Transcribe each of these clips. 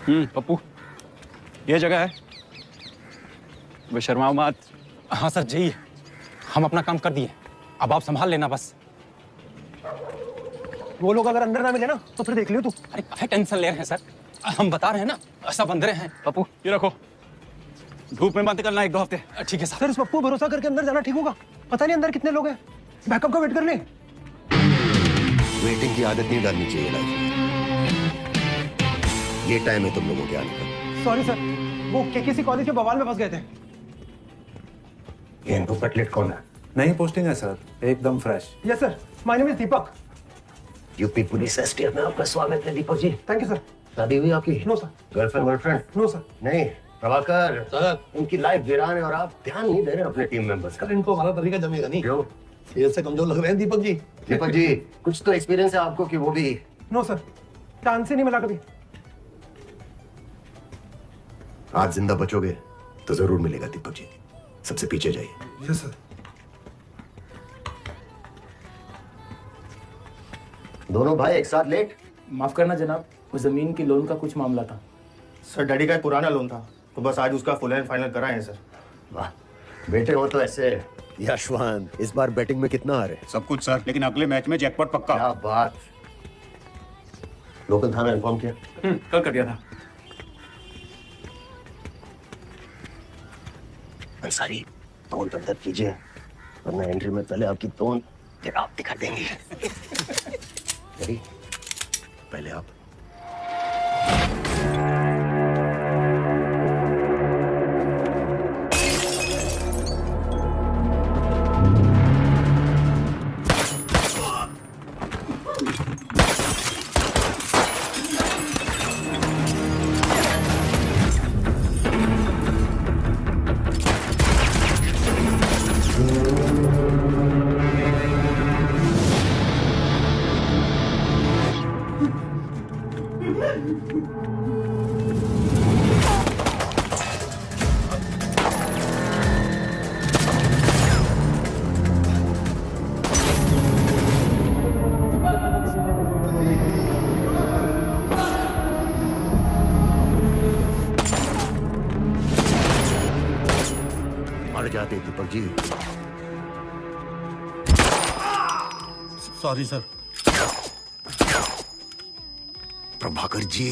पप्पू, ये जगह है। वे शर्माओ मत। हाँ सर, जी हम अपना काम कर दिए, अब आप संभाल लेना बस। वो लोग अगर अंदर ना मिले ना तो फिर देख लियो तू। अरे काहे टेंशन ले रहे हैं सर, हम बता रहे हैं ना, सब अंदर हैं। पप्पू ये रखो, धूप में मत निकलना 1-2 हफ्ते। ठीक है सर। सर इस पप्पू भरोसा करके अंदर जाना ठीक होगा? पता नहीं अंदर कितने लोग हैं, बैकअप का वेट कर ले। वेटिंग की आदत नहीं डालनी चाहिए लाइफ में। ये टाइम है तुम लोगों के आने का। सॉरी सर, वो किसी कॉलेज के बवाल में फंस गए थे। ये इनको कटलेट कौन है? नई पोस्टिंग है सर, एकदम fresh. Yes sir, my name is Deepak. UP police STF में आपका स्वागत है Deepak ji. Thank you sir. शादी हुई आपकी? No sir. Girlfriend? No sir. नहीं प्रभाकर सर, इनकी लाइफ वीरान है और आप ध्यान नहीं दे रहे अपने टीम मेंबर्स का। इनको हमारा तरीका जमेगा नहीं। क्यों? ये से कमजोर लग रहे हैं दीपक जी। दीपक जी कुछ तो एक्सपीरियंस है आपको कि वो भी। नो सर, चांस ही नहीं मिला कभी। आज जिंदा बचोगे तो जरूर मिलेगा दीपक जी, सबसे पीछे जाइए। Yes sir. दोनों भाई एक साथ लेट? माफ करना जनाब, उस जमीन की लोन का कुछ मामला था। सर डैडी का एक पुराना लोन था, तो बस आज उसका फुल एंड फाइनल कराए हैं सर। वाह बेटे हो तो ऐसे। यशवंत इस बार बैटिंग में कितना आ रहे? सब कुछ सर, लेकिन अगले मैच में जैकपॉट पक्का। क्या बात। लोकल थाना इन्फॉर्म किया? कल कर दिया था। अंसारी तोन अंदर कीजिए, वरना एंट्री में पहले आपकी तोन फिर आप दिखा देंगे। रेडी? पहले आप। जाते Deepak ji. Sorry sir. Prabhakar ji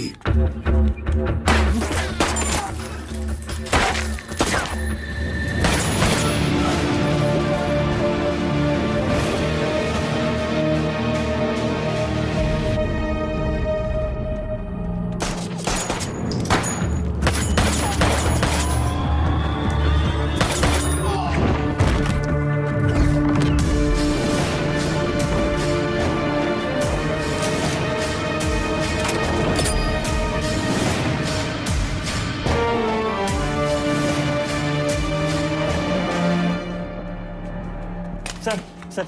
sir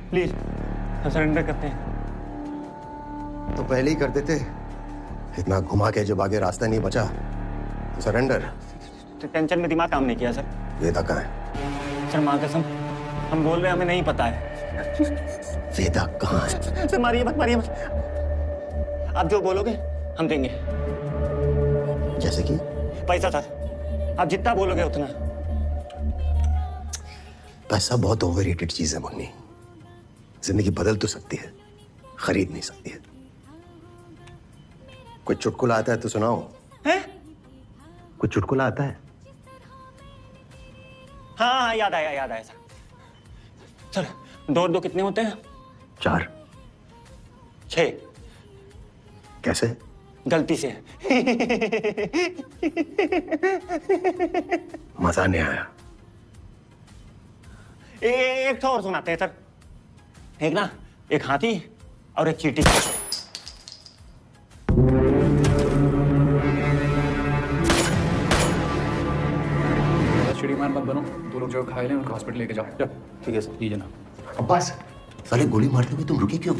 please हम सरेंडर करते हैं। तो पहले ही कर देते, इतना घुमा के जब आगे रास्ता नहीं बचा तो सरेंडर। टेंशन में दिमाग काम नहीं किया सर। वेदा कहाँ है? सर माँ कसम हम बोल रहे हैं, हमें नहीं पता है। वेदा कहाँ है? सर मारिए मत, मारिए मत। आप जो बोलोगे हम देंगे। जैसे कि? पैसा सर, आप जितना बोलोगे उतना। पैसा बहुत ओवररेटेड चीज है मुन्नी। जिंदगी बदल तो सकती है, खरीद नहीं सकती है। कोई चुटकुला आता है तो सुनाओ। हैं? कोई चुटकुला आता है? हाँ याद आया सर। सर 2 और 2 कितने होते हैं? 4। 6। कैसे? गलती से। मजा नहीं आया। एक और सुनाते हैं सर। एक ना, एक हाथी और एक चींटी। चिड़ीमान मत बनो, 2 लोग जो खाए लें उनको हॉस्पिटल लेके जाओ। ठीक है सर। जी जनाब। अब्बास साले गोली मारते हुए तुम रुके क्यों?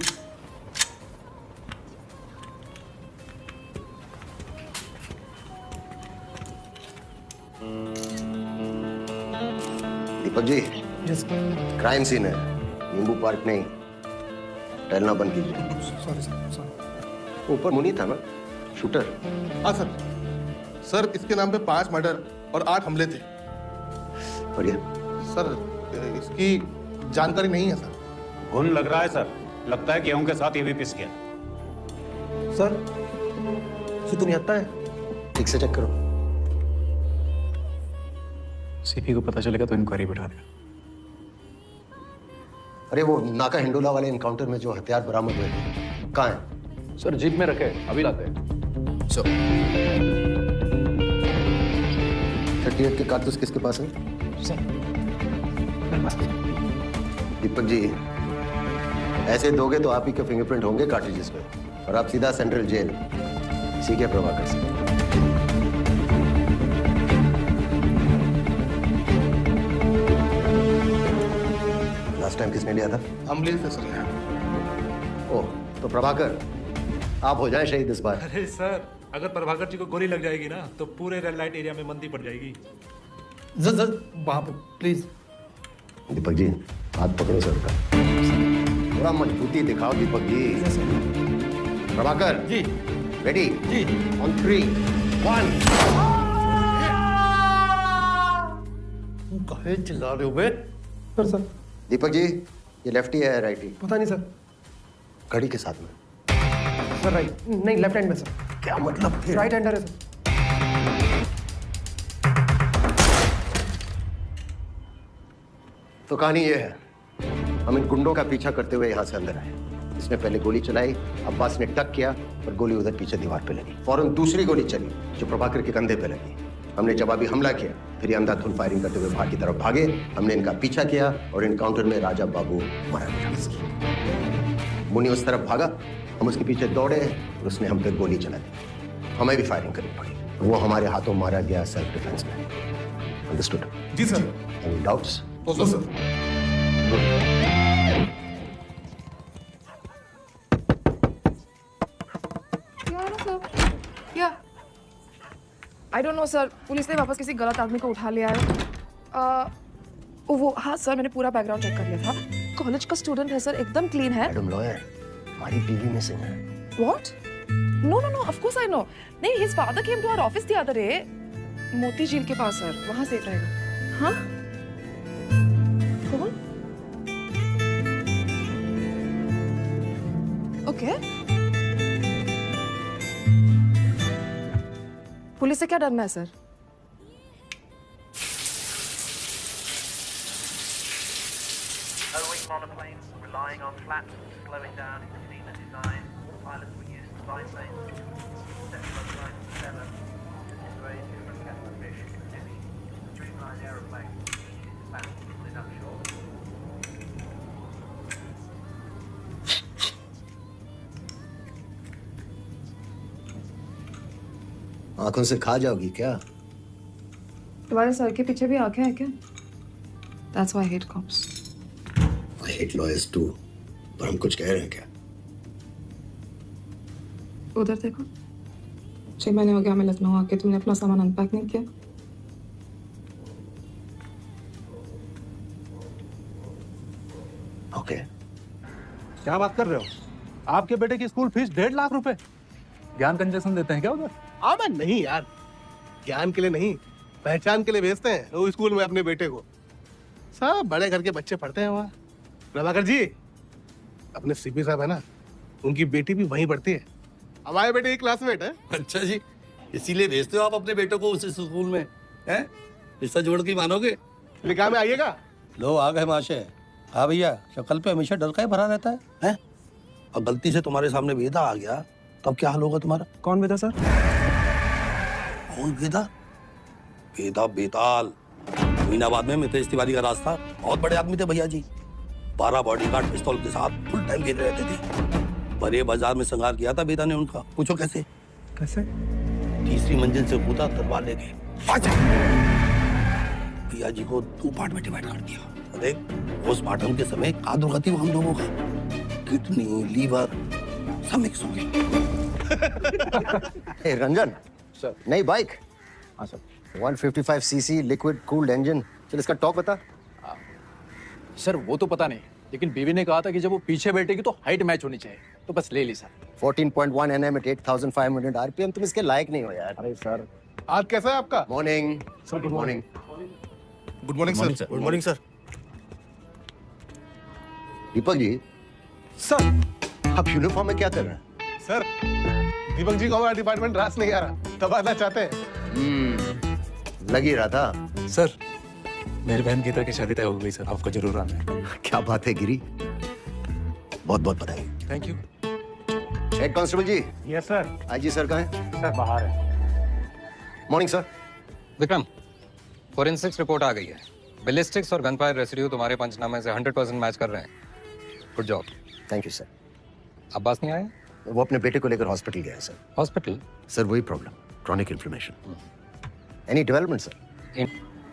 दीपक जी क्राइम सीन है, नींबू पार्क नहीं। टहलना बंद कीजिए। Sorry sir, sorry. ऊपर मुनी था ना, शूटर? हाँ सर। सर इसके नाम पे 5 मर्डर और 8 हमले थे। बढ़िया। सर इसकी जानकारी नहीं है सर। घुन लग रहा है सर, लगता है गेहूं के साथ ये भी पिस गया। सर ये तो नहीं आता है। ठीक से चेक करो। सीपी को पता चलेगा तो इंक्वायरी बिठा देगा। अरे वो नाका हिंडोला वाले एनकाउंटर में जो हथियार बरामद हुए थे कहाँ है? सर जीप में रखे, अभी लाते हैं। 38 के कारतूस किसके पास है? सर मेरे पास। दीपक जी, ऐसे दोगे तो आप ही के फिंगरप्रिंट होंगे कार्ट्रिजेस पे और आप सीधा सेंट्रल जेल। ठीक है प्रभाकर सिंह। लास्ट टाइम किसने लिया था? हम लिए थे सर यहाँ। ओह, तो प्रभाकर आप हो जाए शहीद इस बार। अरे सर, अगर प्रभाकर जी को गोली लग जाएगी ना तो पूरे रेड लाइट एरिया में मंदी पड़ जाएगी। वहां पर प्लीज। दीपक जी हाथ पकड़ो सर का, थोड़ा मजबूती दिखाओ दीपक जी। प्रभाकर जी। रेडी जी। ऑन 3, 1। कहे चिल्ला रहे हो बे? सर दीपक जी ये लेफ्टी है राइटी? पता नहीं सर। घड़ी के साथ में? सर राइट नहीं, लेफ्ट हैंड में सर। क्या मतलब फिर? राइट हैंडर है सर। तो कहानी ये है, हम इन गुंडों का पीछा करते हुए यहाँ से अंदर आए। इसने पहले गोली चलाई, अब्बास ने टक किया और गोली उधर पीछे दीवार पे लगी। फौरन दूसरी गोली चली जो प्रभाकर के कंधे पे लगी। हमने जवाबी हमला किया, फिर ये अंधाधुंध फायरिंग करते हुए बाहर की तरफ भागे। हमने इनका पीछा किया और एनकाउंटर में राजा बाबू मारा गया। मुनि उस तरफ भागा, हम उसके पीछे दौड़े और उसने हम पे गोली चला दी। हमें भी फायरिंग करनी पड़ी। वो हमारे हाथों मारा गया सेल्फ डिफेंस में। अंडरस्टूड? जी sir. Any doubts? No sir. I don't know sir, police ने वापस किसी गलत आदमी को उठा लिया है। वो हाँ सर, मैंने पूरा बैकग्राउंड चेक कर लिया था। कॉलेज का स्टूडेंट है सर, एकदम क्लीन है। मैडम लॉयर, हमारी बीवी में से है। What? No no no, of course I know. नहीं, his father came to our office the other day, Moti Jheel के पास सर, वहां सेफ रहेगा। हाँ? कौन? ओके। पुलिस से क्या डरना है sir? Monoplanes relying on flaps, slowing down in cleaner design. Pilots were used to biplanes. Section 97 is very different kettle of fish. Heavy, streamlined aeroplane. Dispatched split up short. आंखों से खा जाओगी क्या? तुम्हारे सर के पीछे भी आंखें हैं क्या? That's why I hate cops. I hate lawyers too. पर हम कुछ कह रहे हैं क्या? उधर देखो। 6 महीने हो गया हमें लखनऊ आके, तुमने अपना सामान अनपैक नहीं किया। ओके। क्या बात कर रहे हो? आपके बेटे की स्कूल फीस 1.5 लाख रुपए। ज्ञान कंजेशन देते हैं क्या उधर? मैं नहीं यार, ज्ञान के लिए नहीं, पहचान के लिए भेजते हैं वो स्कूल में अपने बेटे को। सब बड़े घर के बच्चे पढ़ते हैं वहाँ। प्रभाकर जी, अपने सीपी साहब है ना, उनकी बेटी भी वहीं पढ़ती है। हमारे बेटे की क्लासमेट है। अच्छा जी, इसीलिए भेजते हो आप अपने बेटों को उस स्कूल में? हैं? रिश्ता जोड़ के मानोगे? निकाह में आइएगा। लो आ गए माशे। हाँ भैया, शक्ल पे हमेशा डर का ही भरा रहता है, हैं? और गलती से तुम्हारे सामने वेदा आ गया तब क्या हाल होगा तुम्हारा? कौन वेदा सर? कौन वेदा? वेदा बेताल, अमीनाबाद में मितेश तिवारी का रास्ता। बहुत बड़े आदमी थे भैया जी, 12 बॉडीगार्ड पिस्तौल के साथ फुल टाइम घेरे रहते थे। बड़े बाजार में संगार किया था वेदा ने उनका। पूछो कैसे? कैसे? तीसरी मंजिल से कूदा, तलवार लेके भैया जी को 2 पार्ट में डिवाइड कर दिया। देख, पोस्टमार्टम के समय का दुर्गति हम लोगों का, किडनी, लीवर सब मिक्स हो गए। रंजन सर। नई बाइक? हाँ sir. 155 CC liquid cooled engine. चल इसका टॉप बता। सर वो तो पता नहीं, लेकिन बीवी ने कहा था कि जब वो पीछे बैठेगी तो हाइट मैच होनी चाहिए। तो बस ले ली सर। 14.1 nm at 8500 RPM, तुम इसके लायक नहीं हो यार। अरे सर, आज कैसा है आपका? Morning sir. Good morning. Good morning sir. Good morning sir. Deepak ji, sir आप यूनिफॉर्म में क्या कर रहे हैं? सर, दीपक जी को हमारा डिपार्टमेंट रास नहीं आ रहा, तबादला चाहते हैं। लग ही रहा था। सर, मेरी बहन गीता की शादी तय हो गई सर, आपको जरूर आना है। क्या बात है गिरी, बहुत बहुत बधाई। Thank you. Head constable ji. Yes sir. IG sir कहाँ हैं? सर बाहर है। Morning sir. Vikram, forensics report आ गई है। बैलिस्टिक्स और गनफायर रेसिड्यू तुम्हारे पंचनामे से 100% मैच कर रहे हैं। Good job. Thank you sir. Abbas नहीं आया? वो अपने बेटे को लेकर हॉस्पिटल गया है सर। हॉस्पिटल? सर वही problem, chronic inflammation. Any development sir?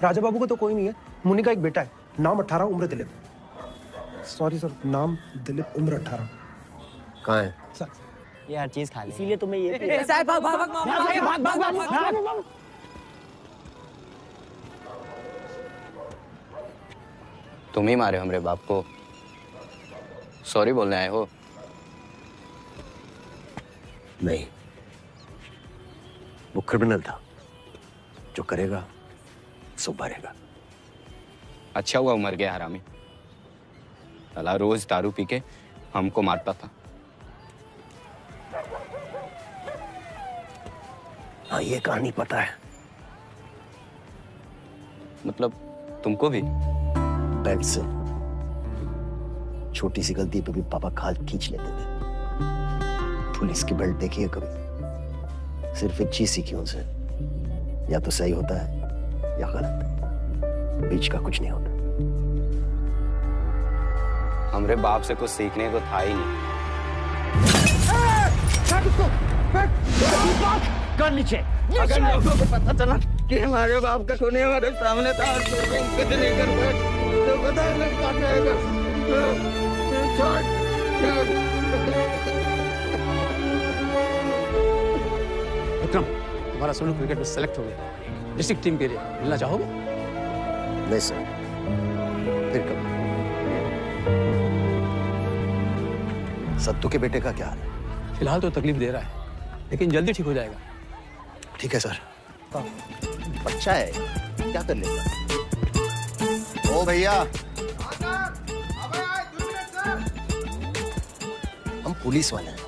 Raja Babu का तो कोई नहीं है, मुन्नी का एक बेटा है, नाम 18, उम्र दिलीप। सॉरी सर, नाम दिलीप, उम्र 18। कहाँ है सर? ये हर चीज खा ले, इसीलिए तुम्हें ये तुम ही मारे हमरे बाप को, सॉरी बोलने आए हो? नहीं, वो क्रिमिनल था, जो करेगा सो भरेगा। अच्छा हुआ मर गया हरामी, साला रोज दारू पी के हमको मारता था। हाँ, ये कहानी पता है। मतलब तुमको भी? बेल्ट से छोटी सी गलती पे भी पापा खाल खींच लेते थे। पुलिस की बेल्ट देखी है कभी? सिर्फ एक चीज सीखी उनसे, या तो सही होता है या गलत, बीच का कुछ नहीं होता। हमरे बाप से कुछ सीखने को था ही नहीं। कर नीचे। अगर लोगों को पता चला कि हमारे बाप का खून हमारे सामने था तो कुछ नहीं कर पाए, तो पता नहीं क्या करेगा। विक्रम, तुम्हारा सोनू क्रिकेट में सेलेक्ट हो गया डिस्ट्रिक्ट टीम के लिए, मिलना चाहोगे? नहीं सर, फिर कब? सत्तू के बेटे का क्या हाल है? फिलहाल तो तकलीफ दे रहा है, लेकिन जल्दी ठीक हो जाएगा। ठीक है सर। बच्चा है, क्या कर लेगा? ओ भैया, हम पुलिस वाले हैं,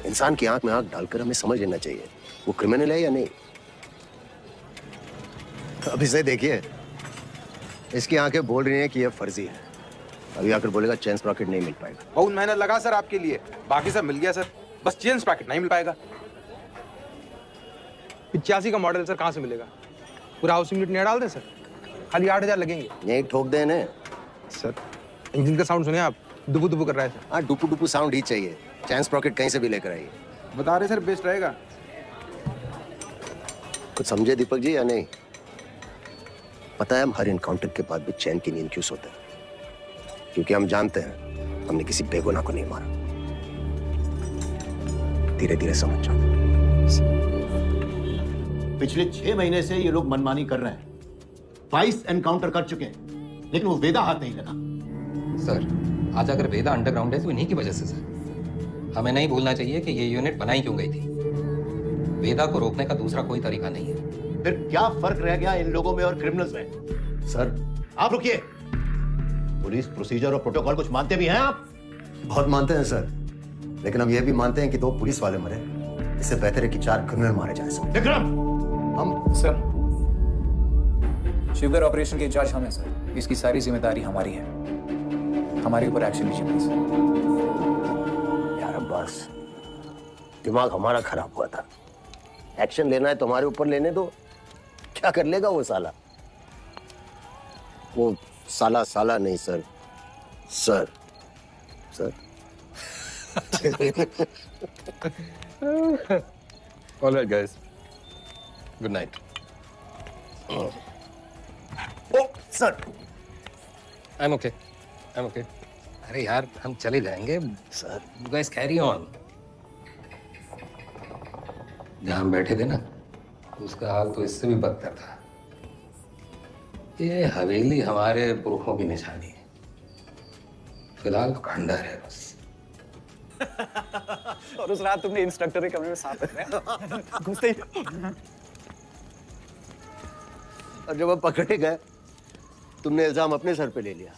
इंसान की आंख में आंख डालकर हमें समझ लेना चाहिए वो क्रिमिनल है या नहीं। अब इसे देखिए, इसकी आंखें बोल रही हैं कि यह फर्जी है। अभी आकर बोलेगा चेन स्प्रॉकेट नहीं मिल पाएगा। बहुत मेहनत लगा सर आपके लिए, बाकी सब मिल गया सर, बस चेन स्प्रॉकेट नहीं मिल पाएगा। 85 का मॉडल सर, कहाँ से मिलेगा? पूरा हाउसिंग यूनिट नया डाल दें सर, खाली 8000 लगेंगे। यही ठोक दे इन्हें। सर इंजन का साउंड सुने आप, दुबू दुबू कर रहा है सर। हाँ, डुपू डुपू साउंड ही चाहिए। चैन स्प्रॉकेट कहीं से भी लेकर आइए। बता रहे सर, बेस्ट रहेगा। कुछ समझे दीपक जी या नहीं? पता है हम हर इनकाउंटर के बाद भी चैन की नींद क्यों सोते हैं? क्योंकि हम जानते हैं हमने किसी बेगुनाह को नहीं मारा। धीरे धीरे समझ जाओ। पिछले 6 महीने से ये लोग मनमानी कर रहे हैं, 22 एनकाउंटर कर चुके हैं, लेकिन वो वेदा हाथ नहीं लगा। सर आज अगर वेदा अंडरग्राउंड है तो इन्हीं की वजह से सर। हमें नहीं भूलना चाहिए कि ये यूनिट बनाई क्यों गई थी। वेदा को रोकने का दूसरा कोई तरीका नहीं है। फिर क्या फर्क रह गया इन लोगों में और क्रिमिनल्स में? सर आप रुकिए, पुलिस प्रोसीजर और प्रोटोकॉल कुछ मानते भी हैं आप? बहुत मानते हैं सर, लेकिन हम ये भी मानते हैं कि 2 पुलिस वाले मरे, इससे बेहतर है कि 4 क्रिमिनल मारे जाए। सर विक्रम, हम सर शिवगर ऑपरेशन के इंचार्ज हम हैं सर, इसकी सारी जिम्मेदारी हमारी है, हमारे ऊपर एक्शन लीजिए प्लीज। यार अब्बास, दिमाग हमारा खराब हुआ था। एक्शन लेना है तो हमारे ऊपर लेने दो, क्या कर लेगा वो साला? वो साला साला नहीं sir, sir sir. All right guys, good night. Oh sir, I'm okay. अरे यार हम चले जाएंगे sir. You guys carry on. जहाँ हम बैठे थे ना, उसका हाल तो इससे भी बदतर था। ये हवेली हमारे पुरखों की निशानी है, फिलहाल तो खंडर है बस। और उस रात तुमने इंस्ट्रक्टर के कमरे में सांप पकड़ा घुसते ही। और जब हम पकड़े गए तुमने इल्जाम अपने सर पे ले लिया।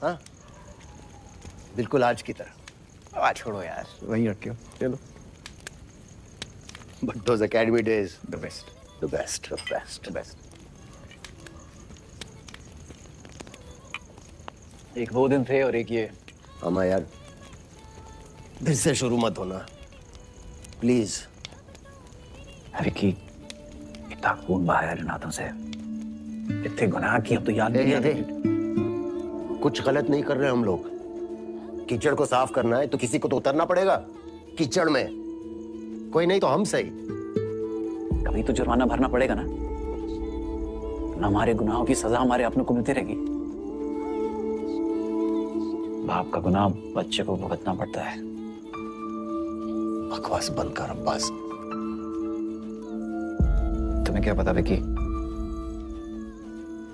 हाँ, बिल्कुल आज की तरह। आज छोड़ो यार, वहीं रखियो। चलो। But those academy days, The best. the best, the best. The best. एक वो दिन थे और एक ये। अमा यार, फिर से शुरू मत होना प्लीज। विकी, इतना खून बहाया इन नातों से, इतने गुनाह की अब तो याद नहीं आते। कुछ गलत नहीं कर रहे हम लोग। कीचड़ को साफ करना है तो किसी को तो उतरना पड़ेगा कीचड़ में, कोई नहीं तो हम सही। कभी तो जुर्माना भरना पड़ेगा ना, हमारे गुनाहों की सजा हमारे अपनों को मिलती रहेगी। बाप का गुनाह बच्चे को भुगतना पड़ता है। बकवास बंद कर अब्बास। तुम्हें क्या पता विकी,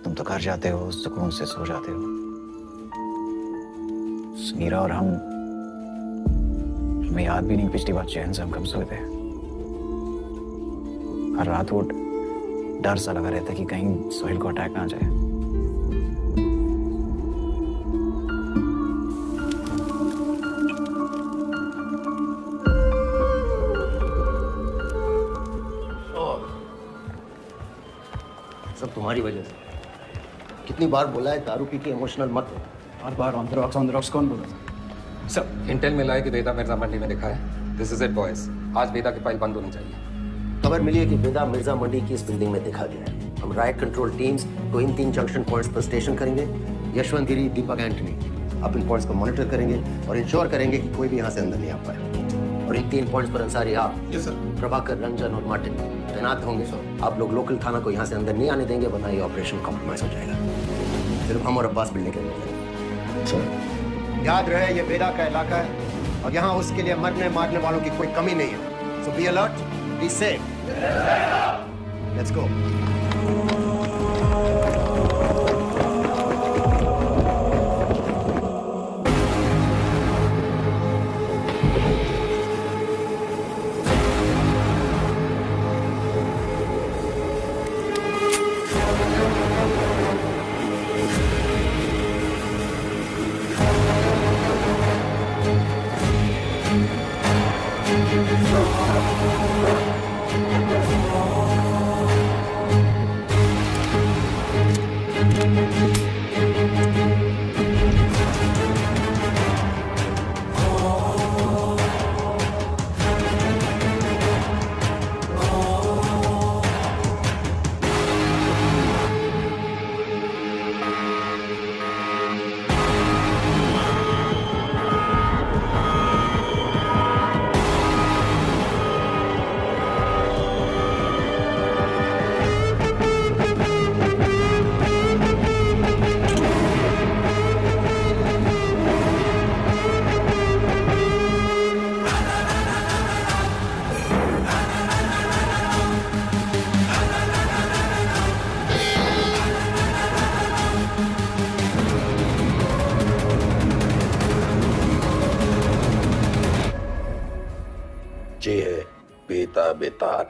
तुम तो घर जाते हो, सुकून से सो जाते हो। सुनीरा और हमें याद भी नहीं पिछली बार चैन से हम कब सोए थे। हर रात वो डर सा लगा रहता कि कहीं सोहेल को अटैक ना आ जाए। सब तुम्हारी वजह से। कितनी बार बोला है दारू पी के इमोशनल मत हो। बार ऑन द रॉक्स कौन बोला? सर, इंटेल मिला है कि वेदा मिर्जा मंडी में दिखा है। दिस इज इट बॉयज, आज वेदा की फाइल बंद होनी चाहिए। खबर मिली है कि वेदा मिर्जा मंडी की इस बिल्डिंग में देखा गया है। हम राइट कंट्रोल टीम्स को इन 3 जंक्शन पॉइंट्स पर स्टेशन करेंगे। यशवंत गिरी, दीपक एंटनी, आप इन पॉइंट्स को मॉनिटर करेंगे और इंश्योर करेंगे कि कोई भी यहाँ से अंदर नहीं आ पाए। और इन 3 पॉइंट्स पर अंसारी आप, प्रभाकर, रंजन और मार्टिन तैनात होंगे। सर, आप लोग लोकल थाना को यहाँ से अंदर नहीं आने देंगे, वरना ये ऑपरेशन कॉम्प्रोमाइज हो जाएगा। सिर्फ हम और अब्बास बिल्डिंग के अंदर। याद रहे ये वेदा का इलाका है और यहाँ उसके लिए मरने मारने वालों की कोई कमी नहीं है। So be alert, be safe. Let's go. जे है बेता बेताल।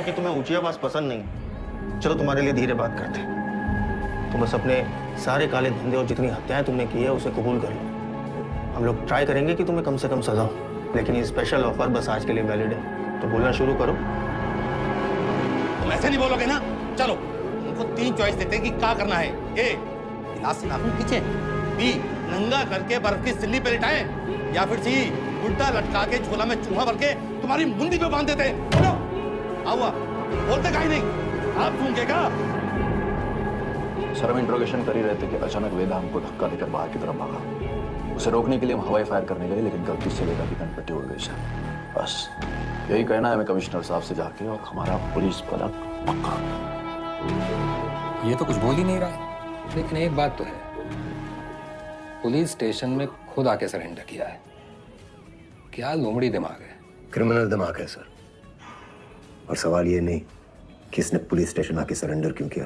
कि तुम्हें ऊंची आवाज पसंद नहीं। चलो तुम्हारे लिए धीरे बात करते हैं। तुम बस अपने सारे काले धंधे और जितनी हत्याएं तुमने की है उसे कबूल कर लो। हम लोग ट्राई करेंगे कि तुम्हें कम से कम सजा हो, लेकिन ये स्पेशल ऑफर बस आज के लिए वैलिड है। तो बोलना शुरू करो। तुम ऐसे नहीं बोलोगे ना। चलो उनको 3 चॉइस देते हैं कि क्या करना है। ए, गिलास से नाखून खींचे। बी, नंगा करके बर्फ की सिल्ली पे लिटाएं। या फिर सी, उल्टा लटका के झोला में चूहा भर के तुम्हारी मुंडी पे बांध देते हैं। बोलो आवा, बोलते काहे नहीं? आप सूंघेगा। सर, हम इंट्रोगेशन कर ही रहे थे कि अचानक वेदा हमको धक्का देकर बाहर की तरफ भागा। उसे रोकने के लिए हम हवाई फायर करने लगे, लेकिन गलती से वेदा की कनपट्टी उड़ गई सर। बस यही कहना है हमें कमिश्नर साहब से जाके, और हमारा पुलिस पलक पक्का। ये तो कुछ बोल ही नहीं रहा है, लेकिन एक बात तो है, पुलिस स्टेशन में खुद आके सरेंडर किया है। क्या लोमड़ी दिमाग है। क्रिमिनल दिमाग है सर। और सवाल ये नहीं कि इसने पुलिस स्टेशन आके सरेंडर क्यों किया,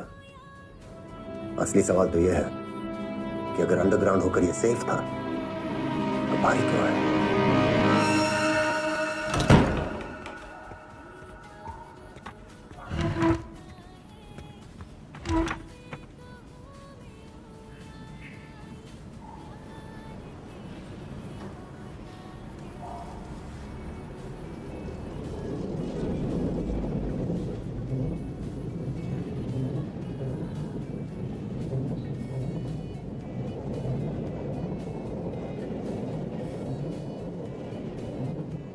असली सवाल तो यह है कि अगर अंडरग्राउंड होकर ये सेफ था तो बाहर क्यों आया।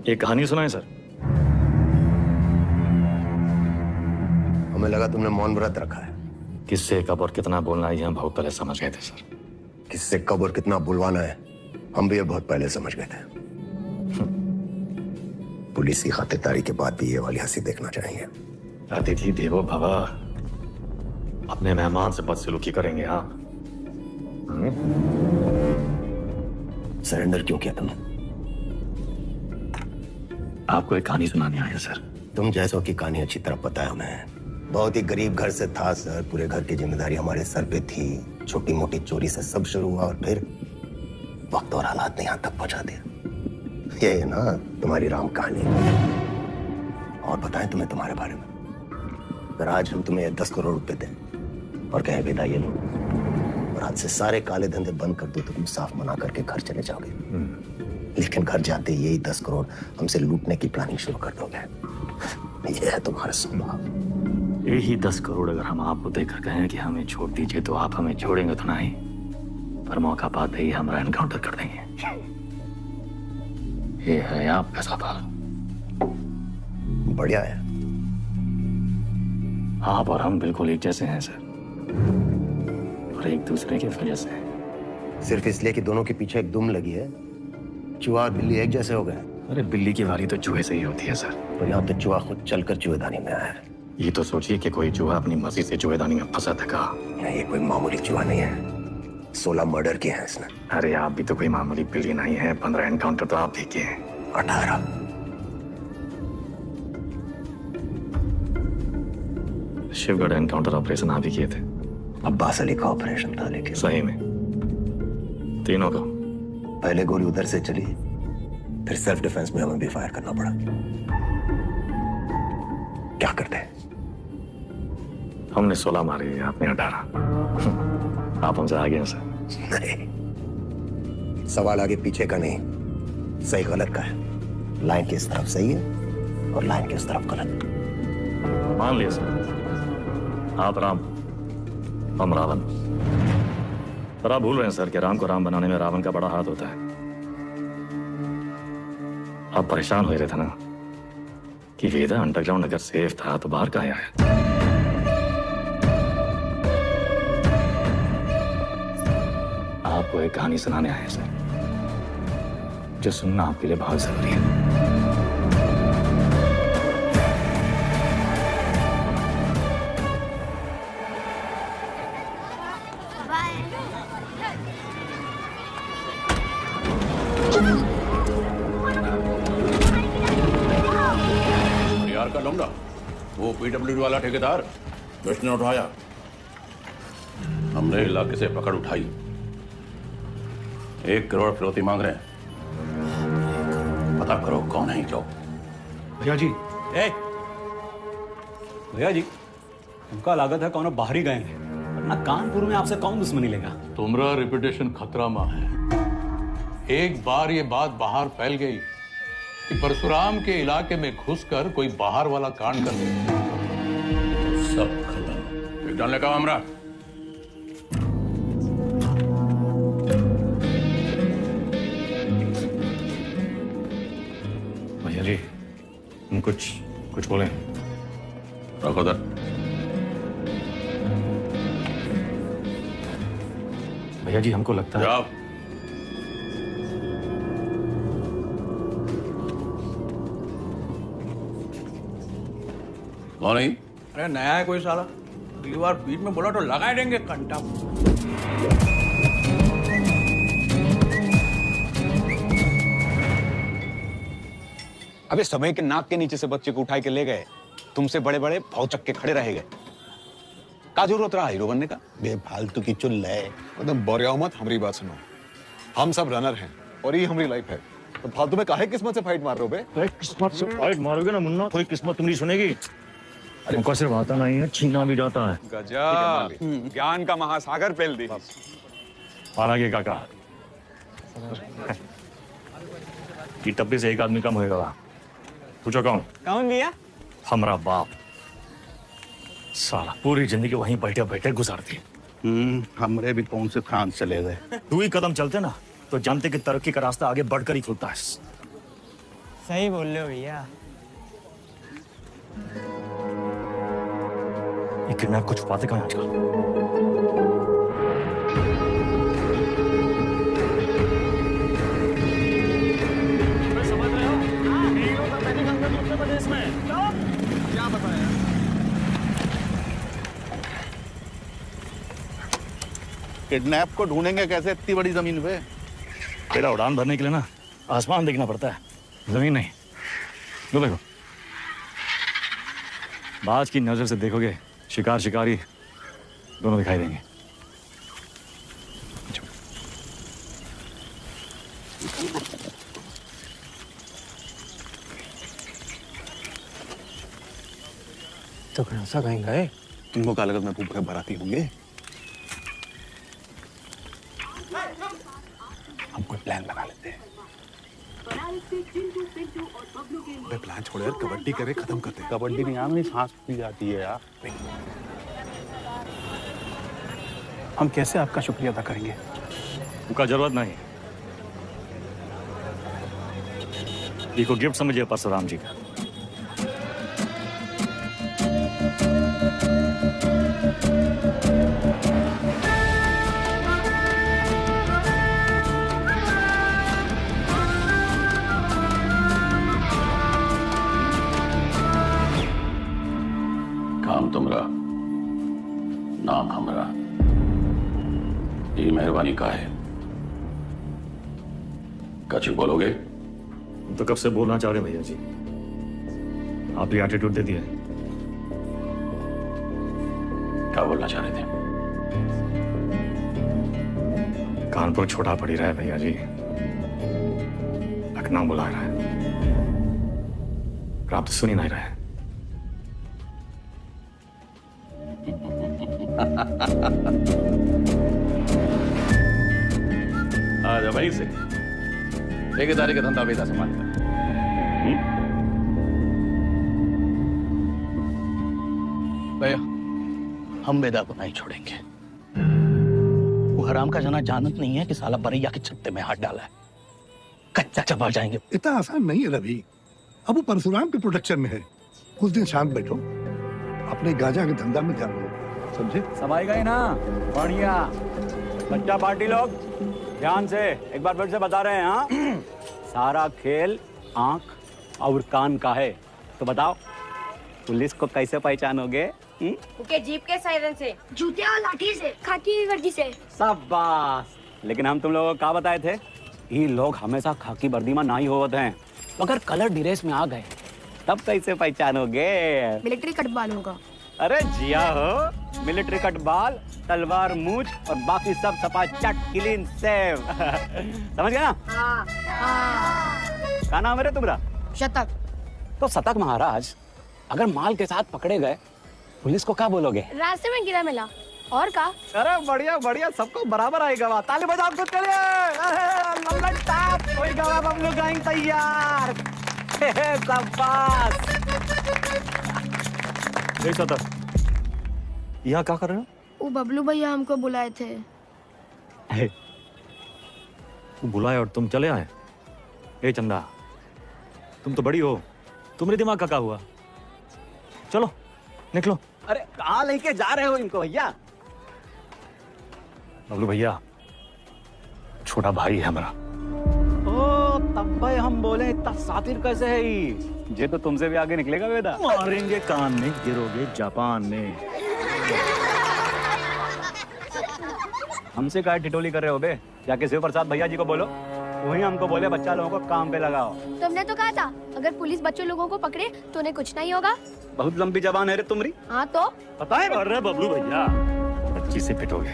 एक कहानी सुनाए सर। हमें लगा तुमने मौन व्रत रखा है। किससे कब और कितना बोलना है ये हम बहुत पहले समझ गए थे सर। किससे कब और कितना बुलवाना है हम भी ये बहुत पहले समझ गए थे। पुलिस की खातिरदारी के बाद भी ये वाली हंसी देखना चाहेंगे। अतिथि देवो भव, अपने मेहमान से बदसलूकी करेंगे आप। सरेंडर क्यों किया तुमने? आपको एक कहानी सुनाने आया सर। तुम जैसों की कहानी अच्छी तरह पता है हमें। बहुत ही गरीब घर से था सर, पूरे घर की जिम्मेदारी हमारे सर पे थी। छोटी मोटी चोरी से सब शुरू हुआ और फिर वक्त और हालात ने यहाँ तक पहुंचा दिया। ये है ना तुम्हारी राम कहानी। और बताएं तुम्हें तुम्हारे बारे में। अगर आज हम तुम्हें 10 करोड़ रुपए दें और कहें बेटा ये लो, और आज से सारे काले धंधे बंद कर दो, तो तुम साफ मना करके घर चले जाओगे। लेकिन घर जाते यही 10 करोड़ हमसे लूटने की प्लानिंग शुरू कर दोगे। ये है तुम्हारा स्वभाव। यही 10 करोड़ अगर हम आपको देकर कहें कि हमें छोड़ दीजिए, तो आप हमें छोड़ेंगे तो नहीं, पर मौका पाते ही हमारा एनकाउंटर कर देंगे। ये है आपका सवाल। बढ़िया है। आप और हम बिल्कुल एक जैसे हैं सर, और एक दूसरे की वजह से। सिर्फ इसलिए कि दोनों के पीछे एक दुम लगी है। चूहा और बिल्ली एक जैसे हो गए। अरे बिल्ली की वारी तो चूहे से ही होती है सर। और यहाँ तो चूहा खुद चलकर चूहेदानी में आया है। ये तो सोचिए कि कोई चूहा अपनी मर्जी से चूहेदानी में फंसा था। ये कोई मामूली चूहा नहीं है, 16 मर्डर किए हैं इसने। अरे आप भी तो कोई मामूली बिल्ली नहीं है। 15 एनकाउंटर तो आप भी किए हैं। 18। शिवगढ़ एनकाउंटर ऑपरेशन आप ही किए थे। अब्बास अली का ऑपरेशन था, लेकिन सही में तीनों का। पहले गोली उधर से चली, फिर सेल्फ डिफेंस में हमें भी फायर करना पड़ा। क्या करते हैं? हमने 16 मारे, आपने 18। आप हमसे आगे हैं सर। नहीं, सवाल आगे पीछे का नहीं, सही गलत का है। लाइन की इस तरफ सही है और लाइन की उस तरफ गलत। मान लिया सर, आप राम, हम रावण। पर आप भूल रहे हैं सर कि राम को राम बनाने में रावण का बड़ा हाथ होता है। आप परेशान हो रहे थे ना कि वेदा अंडरग्राउंड अगर सेफ था तो बाहर कहाँ आया। आपको एक कहानी सुनाने आए सर, जो सुनना आपके लिए बहुत जरूरी है। यार का लौंडा, वो पीडब्ल्यूडी वाला ठेकेदार किसने उठाया? हमने इलाके से पकड़ उठाई। 1 करोड़ फिरौती मांग रहे हैं। पता करो कौन है ये लोग। भैया जी, भैया जी, उनका लागत है कौन बाहरी गए हैं, वरना कानपुर में आपसे कौन दुश्मनी लेगा। तुम्हारा रेपुटेशन खतरा में है। एक बार ये बात बाहर फैल गई कि परशुराम के इलाके में घुसकर कोई बाहर वाला कांड कर दे, तो सब खत्म। एक डालने का हमरा। भैया जी, हम कुछ बोले। रखो दर। भैया जी, हमको लगता है कौन है? अरे नया है कोई साला, अगली बार बीच में बोला तो लगा देंगे घंटा। अबे समय के नाक के नीचे से बच्चे को उठाई के ले गए, तुमसे बड़े बड़े भौचक के खड़े रह गए। का जरूरत रहा हीरो बनने का? बेफालतू की चुल है। एकदम बोरियाओ मत, हमारी बात सुनो। हम सब रनर हैं और ये हमारी लाइफ है, तो फालतू में काहे किस्मत से फाइट मार रहे हो बे? किस्मत से फाइट मारोगे ना मुन्ना, कोई किस्मत तुम्हारी सुनेगी। हमको सिर्फ आता नहीं है, छीना भी जाता है। गजब, ज्ञान का महासागर पेल दी। हालांकि काका, ये टप्पे से एक आदमी कम होएगा। पूछो कौन? कौन भैया? हमारा बाप। साला पूरी जिंदगी वहीं बैठे बैठे गुजारती। हमरे भी कौन से फ्रांस चले गए। 2 ही कदम चलते ना तो जानते कि तरक्की का रास्ता आगे बढ़कर ही खुलता है। सही बोल रहे हो भैया। ये किडनैप को छुपाते कहाँ हैं आजकल? क्या बताया? किडनैप को ढूंढेंगे कैसे इतनी बड़ी जमीन पे? तेरा उड़ान भरने के लिए ना आसमान देखना पड़ता है, जमीन नहीं। लो देखो, बाज की नजर से देखोगे शिकार शिकारी दोनों दिखाई देंगे। तो ऐसा कहीं गए? तुमको क्या लगत में फूफा के बाराती होंगे? हम कोई प्लान बना लेते हैं। अबे प्लान छोड़ यार, कबड्डी करे, खत्म करते हैं। कबड्डी में आम नहीं सांस पी जाती है यार। हम कैसे आपका शुक्रिया अदा करेंगे? उनका जरूरत नहीं। ये को गिफ्ट समझिए परशुराम जी का। काम तुमरा, नाम हमरा। ये मेहरबानी का है। कछ बोलोगे? तो कब से बोलना चाह रहे भैया जी, आप ये एटीट्यूड दे दिए। क्या बोलना चाह रहे थे? कानपुर छोटा पड़ी रहा है भैया जी, लखनऊ बुला रहा है, आप तो सुन ही नहीं रहे। आजा भाई से ठेकेदारी का धंधा बेटा संभाल कर। भैया, हम बेदा को नहीं छोड़ेंगे। वो हराम का जना जानत नहीं है कि साला बरैया के छत्ते में हाथ डाला है। कच्चा चबा जाएंगे। इतना आसान नहीं है रवि। अब वो परशुराम के प्रोटेक्शन में है। कुछ दिन शांत बैठो, अपने गांजा के धंधा में ध्यान दो, समझे? समाई गई ना? बढ़िया। बच्चा पार्टी लोग ध्यान से एक बार फिर से बता रहे हैं। हाँ, सारा खेल आंख और कान का है। तो बताओ, पुलिस को कैसे पहचानोगे? उनके जीप के सायरन से, जूते और लाठी से, खाकी की वर्दी से। शाबाश। लेकिन हम तुम लोगों को क्या बताए थे? ये लोग हमेशा खाकी वर्दी में नहीं होते हैं। अगर कलर ड्रेस में आ गए तब कैसे पहचानोगे? मिलिट्री कट बाल होगा। अरे जिया हो, मिलिट्री कट बाल, तलवार मूछ और बाकी सब सपा चट क्लीन सेव। समझ गया ना? क्या नाम है रे तुम्हारा? शतक। तो शतक महाराज, अगर माल के साथ पकड़े गए पुलिस को क्या बोलोगे? रास्ते में गिरा मिला। और का? अरे बढ़िया बढ़िया, सबको बराबर आएगा। ताली बजाओ खुद के लिए। लल्ला टाप, कोई गवा बबलू गाएंगे तैयार। शाबाश। शतक, यहाँ क्या कर रहे हो? वो बबलू भैया हमको बुलाए थे। तू बुलाए और तुम चले आए? ए चंदा, तुम तो बड़ी हो, तुम्हारे दिमाग का क्या हुआ? चलो निकलो। अरे कहाँ लेके जा रहे हो इनको भैया? बबलू भैया छोटा भाई है हमारा। ओ तब भाई हम बोले इतना सातिर कैसे है ये तो तुमसे भी आगे निकलेगा वेदा। मारेंगे कान में, गिरोगे जापान में। हमसे क्या टिटोली कर रहे हो बे? जाके शिव प्रसाद भैया जी को बोलो, वही हमको बोले बच्चा लोगों को काम पे लगाओ। तुमने तो कहा था अगर पुलिस बच्चों लोगों को पकड़े तो उन्हें कुछ नहीं होगा। बहुत लंबी जबान है रे तुम्हारी। हाँ तो पता है अरे बबलू भैया, बच्ची से पिटोगे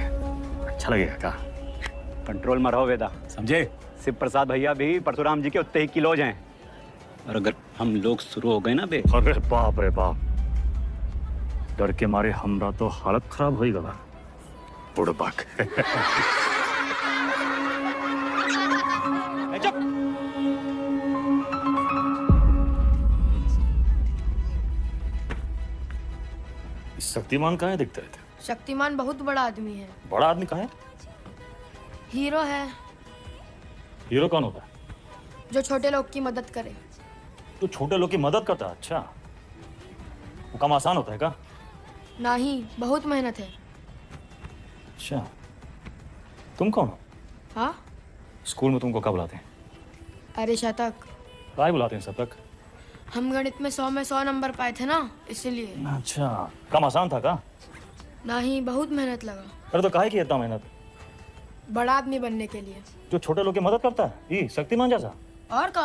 अच्छा लगेगा का? कंट्रोल में रहो वेदा, समझे? शिव प्रसाद भैया भी परशुराम जी के उतने ही किलोज हैं, और अगर हम लोग शुरू हो गए ना बे, अरे बाप रे बाप, डर के मारे हमरा तो हालत खराब हो गया। बुड़बक। शक्तिमान कहाँ है दिखते रहते? शक्तिमान बहुत बड़ा आदमी है। बड़ा आदमी कहाँ है? हीरो है। हीरो कौन होता है? जो छोटे लोग की मदद करे। तो छोटे लोग की मदद करता है? अच्छा, वो काम आसान होता है का? नहीं, बहुत मेहनत है। अच्छा, तुम कौन हो? हाँ? स्कूल में तुमको कब बुलाते हैं? अरे शतक। काय बुलाते हैं सब तक? हम गणित में 100 में 100 नंबर पाए थे ना, इसलिए। अच्छा, काम आसान था का? नहीं, बहुत मेहनत लगा। अरे तो काहे की इतना मेहनत? बड़ा आदमी बनने के लिए। जो छोटे लोग की मदद करता है, ये शक्तिमान जैसा? और का?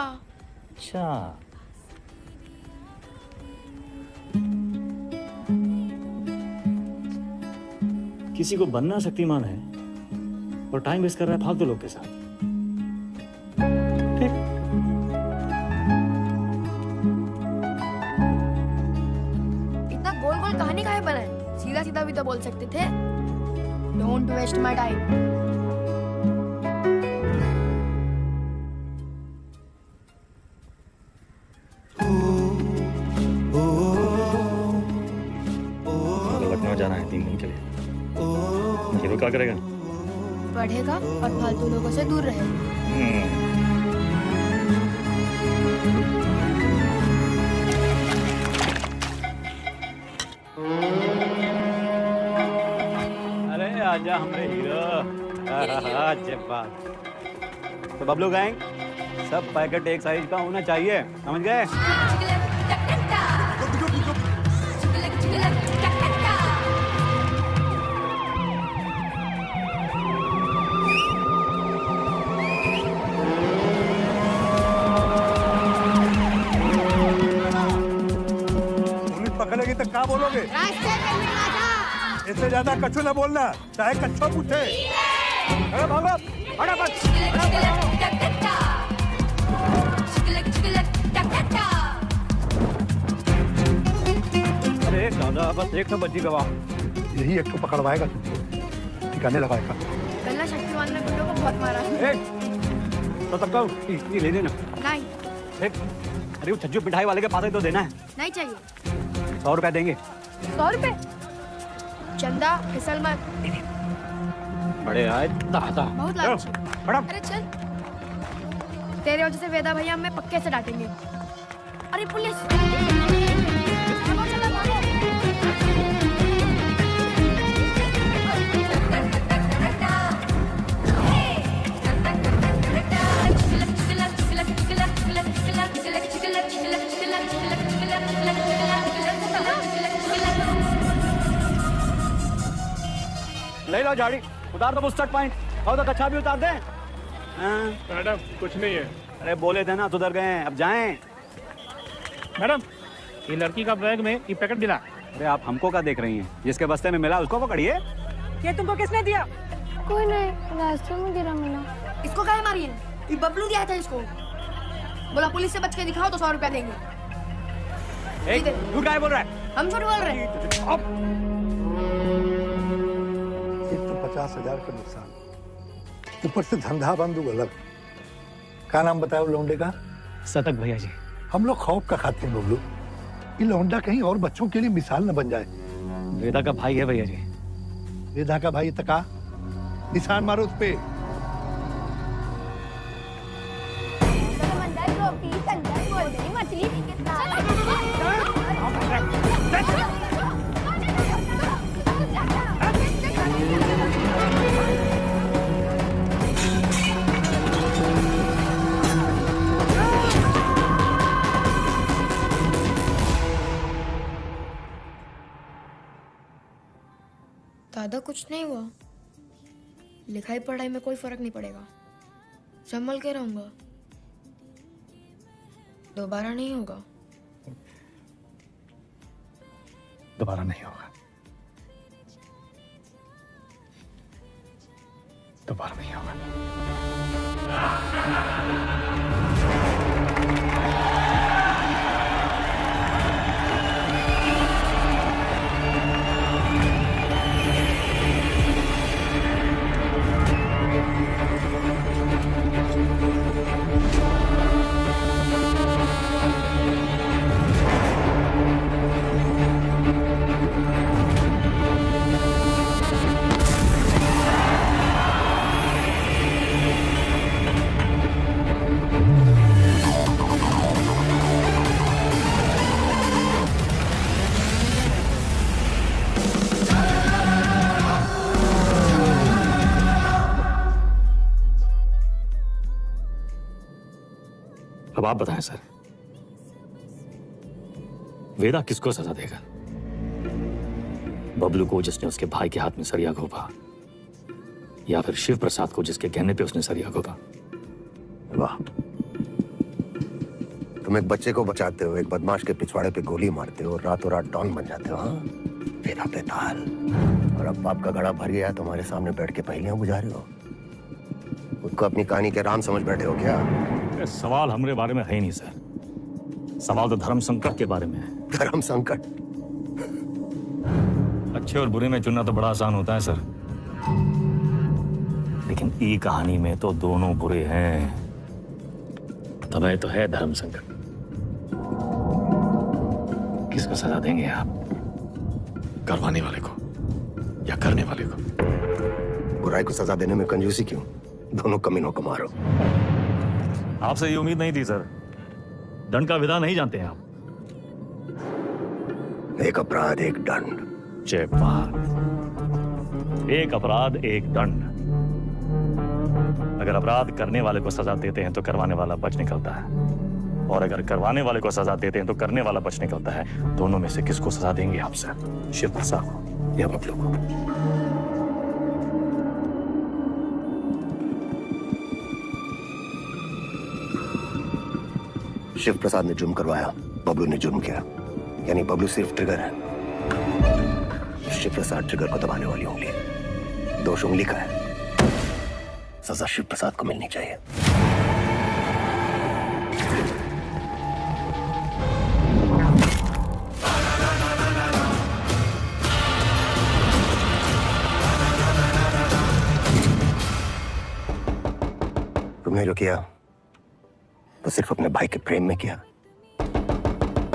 अच्छा, किसी को बनना शक्तिमान है और टाइम वेस्ट कर रहा है फालतू लोग के साथ। ठीक। इतना गोल गोल कहानी काहे बनाए? सीधा सीधा भी तो बोल सकते थे। Don't waste my time. Lucknow जाना है 3 दिन के लिए। हीरो क्या करेगा? पढ़ेगा और फालतू लोगों से दूर रहेगा। अरे आजा हमरे हीरो। जब बात तो बबलू गैंग, सब पैकेट एक साइज का होना चाहिए, समझ गए? पकड़ेगी तो क्या बोलोगे? इससे ज्यादा कछु न बोलना, चाहे कच्छो पूछे। अरे भागो, अरे दादा, बस एक तो बच्ची गवा। यही एक तो पकड़वाएगा तुमको, ठिकाने लगाएगा। गल्ला शक्तिमान ने गुंडों को बहुत मारा। तो तब का ये ले लेना। नहीं। अरे वो छज्जू मिठाई वाले के पास ही तो देना है। नहीं चाहिए। 100 रुपए देंगे। 100 रुपए? चंदा, फिसल मत। बड़े आए दादा। बहुत लालची। अरे चल। तेरे वजह से वेदा भैया हमें पक्के से डांटेंगे। अरे पुलिस! ले लो झाड़ी, उतार दो बुस्टर्ड पॉइंट, और तो कच्छा भी उतार दें। मैडम कुछ नहीं है। अरे बोले थे ना सुधर गए, अब जाएं। मैडम ये लड़की का बैग में ये पैकेट मिला। अरे आप हमको क्या देख रही हैं? जिसके बस्ते में मिला उसको पकड़िए। ये तुमको किसने दिया? कोई नहीं, रास्ते में गिरा मिला। इसको काहे मारी है? ये बबलू दिया था इसको। बोला पुलिस से बच के दिखाओ तो 100 रुपया देंगे। झूठ काहे बोल रहा है? हम झूठ बोल रहे हैं। 50,000 का नुकसान, ऊपर से धंधा बंद अलग। क्या नाम बताया लौंडे का? शतक भैया जी। हम लोग खौफ का खाते हैं बबलू, ये लौंडा कहीं और बच्चों के लिए मिसाल न बन जाए। वेदा का भाई है भैया जी। वेदा का भाई तका निशान मारो उस पे। ज्यादा कुछ नहीं हुआ, लिखाई पढ़ाई में कोई फर्क नहीं पड़ेगा, संभल के रहूंगा, दोबारा नहीं होगा। दोबारा नहीं होगा, दोबारा नहीं होगा। अब आप बताएं सर, वेदा किसको सजा देगा? बबलू को जिसने उसके भाई के हाथ में सरिया घोंपा, या फिर शिव प्रसाद को जिसके कहने पे उसने सरिया घोंपा? वाह, तुम एक बच्चे को बचाते हो, एक बदमाश के पिछवाड़े पे गोली मारते हो, रातों रात डॉन बन जाते हो। हाँ, वेदा बेताल। और अब बाप का घड़ा भर गया, तुम्हारे सामने बैठ के पहेलियां बुझा रहे हो। उसको अपनी कहानी के राम समझ बैठे हो क्या? सवाल हमारे बारे में है ही नहीं सर, सवाल तो धर्म संकट के बारे में है। धर्म संकट? अच्छे और बुरे में चुनना तो बड़ा आसान होता है सर, लेकिन ई कहानी में तो दोनों बुरे हैं, तब तो है धर्म संकट। किसको सजा देंगे आप? करवाने वाले को या करने वाले को? बुराई को सजा देने में कंजूसी क्यों? दोनों कमीनों को मारो। आपसे ये उम्मीद नहीं थी सर, दंड का विधान नहीं जानते हैं आप। एक अपराध एक दंड। जय बात, एक अपराध एक दंड। अगर अपराध करने वाले को सजा देते हैं तो करवाने वाला बच निकलता है, और अगर करवाने वाले को सजा देते हैं तो करने वाला बच निकलता है। दोनों में से किसको सजा देंगे आप सर? शिव प्रसाद या बबलू को? शिव प्रसाद ने जुर्म करवाया, बबलू ने जुर्म किया, यानी बबलू सिर्फ ट्रिगर है, शिव प्रसाद ट्रिगर को दबाने वाली उंगली है। दोष उंगली का है, सजा शिव प्रसाद को मिलनी चाहिए। तुमने जो किया तो सिर्फ अपने भाई के प्रेम में किया,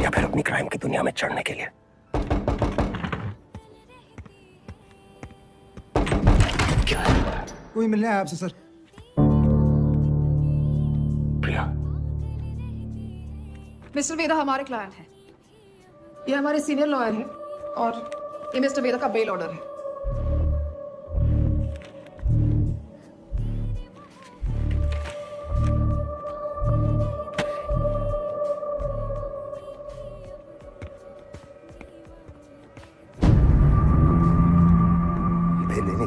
या फिर अपनी क्राइम की दुनिया में चढ़ने के लिए? क्या है? कोई मिलने आया आपसे सर। प्रिया। मिस्टर वेदा हमारे क्लाइंट हैं, ये हमारे सीनियर लॉयर हैं, और ये मिस्टर वेदा का बेल ऑर्डर है।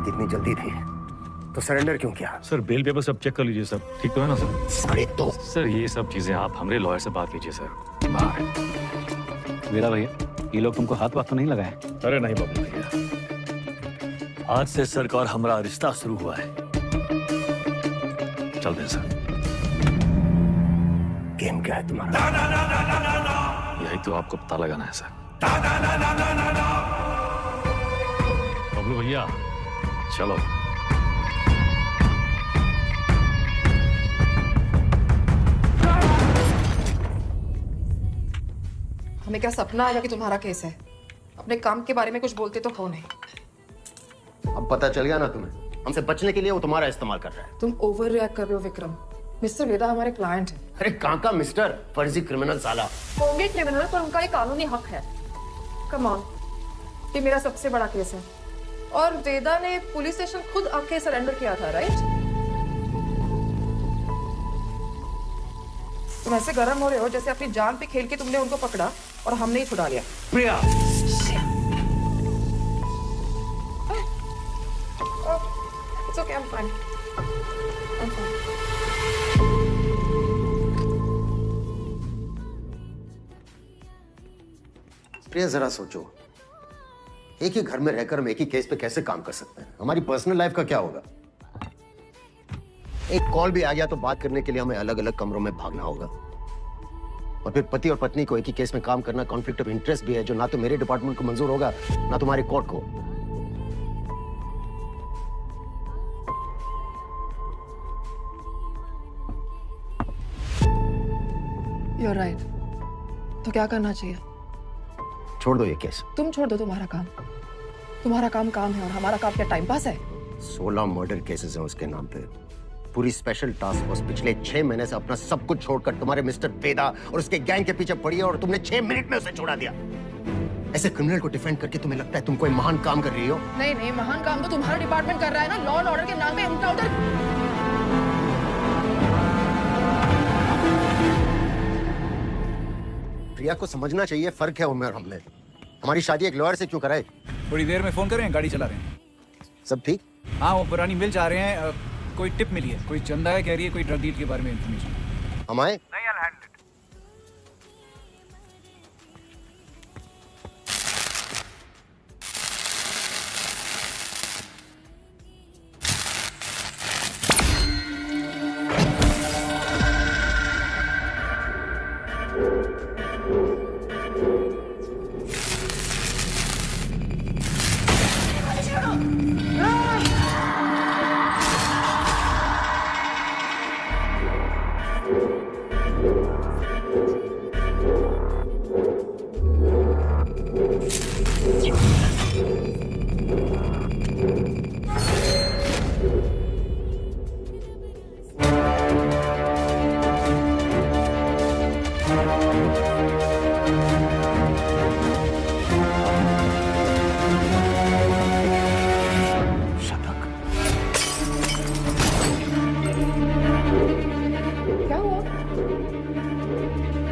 कितनी जल्दी थी तो सरेंडर क्यों किया? सर बेल पेपर सब चेक कर लीजिए सर, ठीक तो है ना सर? 2.5 सर ये सब चीजें आप हमारे लॉयर से बात कीजिए सर। बाहर वेदा भैया, ये लोग तुमको हाथ तो नहीं लगाए? अरे नहीं बबलू भैया, आज से सर का और हमारा रिश्ता शुरू हुआ है। चलते हैं सर। गेम क्या है तुम्हारा? यही तो आपको पता लगाना है सर। बबलू भैया चलो। हमें क्या सपना आया कि तुम्हारा केस है? अपने काम के बारे में कुछ बोलते तो हो नहीं। अब पता चल गया ना तुम्हें, हमसे बचने के लिए वो तुम्हारा इस्तेमाल कर रहा है। तुम ओवर रिएक्ट कर रहे हो विक्रम। मिस्टर वेदा हमारे क्लाइंट हैं। अरे कहाँ का मिस्टर? फर्जी क्रिमिनल साला। होंगे क्रिमिनल, पर उनका एक कानूनी हक है। कम ऑन, ये मेरा सबसे बड़ा केस है, और वेदा ने पुलिस स्टेशन खुद आके सरेंडर किया था, राइट? तुम ऐसे गर्म हो रहे हो जैसे अपनी जान पे खेल के तुमने उनको पकड़ा और हमने ही छुड़ा लिया। प्रिया, It's okay, I'm fine. I'm fine. प्रिया जरा सोचो, एक ही घर में रहकर हम एक ही केस पे कैसे काम कर सकते हैं? हमारी पर्सनल लाइफ का क्या होगा? एक कॉल भी आ गया तो बात करने के लिए हमें अलग अलग कमरों में भागना होगा। और फिर पति और पत्नी को एक ही केस में काम करना कॉन्फ्लिक्ट ऑफ इंटरेस्ट भी है, जो ना तो मेरे डिपार्टमेंट को मंजूर होगा ना तुम्हारे कोर्ट को। You're right. तो क्या करना चाहिए? छोड़ दो ये केस। तुम छोड़ दो तुम्हारा काम। तुम्हारा काम काम है और हमारा काम क्या टाइम पास है? 16 मर्डर केसेस हैं उसके नाम पे। पूरी स्पेशल टास्क फोर्स पिछले 6 महीने से अपना सब कुछ छोड़कर तुम्हारे मिस्टर वेदा और उसके गैंग के पीछे पड़ी है और तुमने 6 मिनट में उसे छोड़ा दिया। ऐसे क्रिमिनल को डिफेंड करके तुम्हें लगता है तुम कोई महान काम कर रही हो? नहीं नहीं, महान काम तो तुम्हारा डिपार्टमेंट कर रहा है ना, लॉ एंड ऑर्डर के नाम पे एनकाउंटर। प्रिया को समझना चाहिए फर्क है उम्र और हमने। हमारी शादी एक लॉयर से क्यों कराए? थोड़ी देर में फोन करें, गाड़ी चला रहे हैं। सब ठीक? हाँ, वो पुरानी मिल जा रहे हैं। कोई टिप मिली है, कोई चंदा है, कह रही है कोई ड्रग डील के बारे में इन्फॉर्मेशन। हम आए? नहीं, I'll handle it.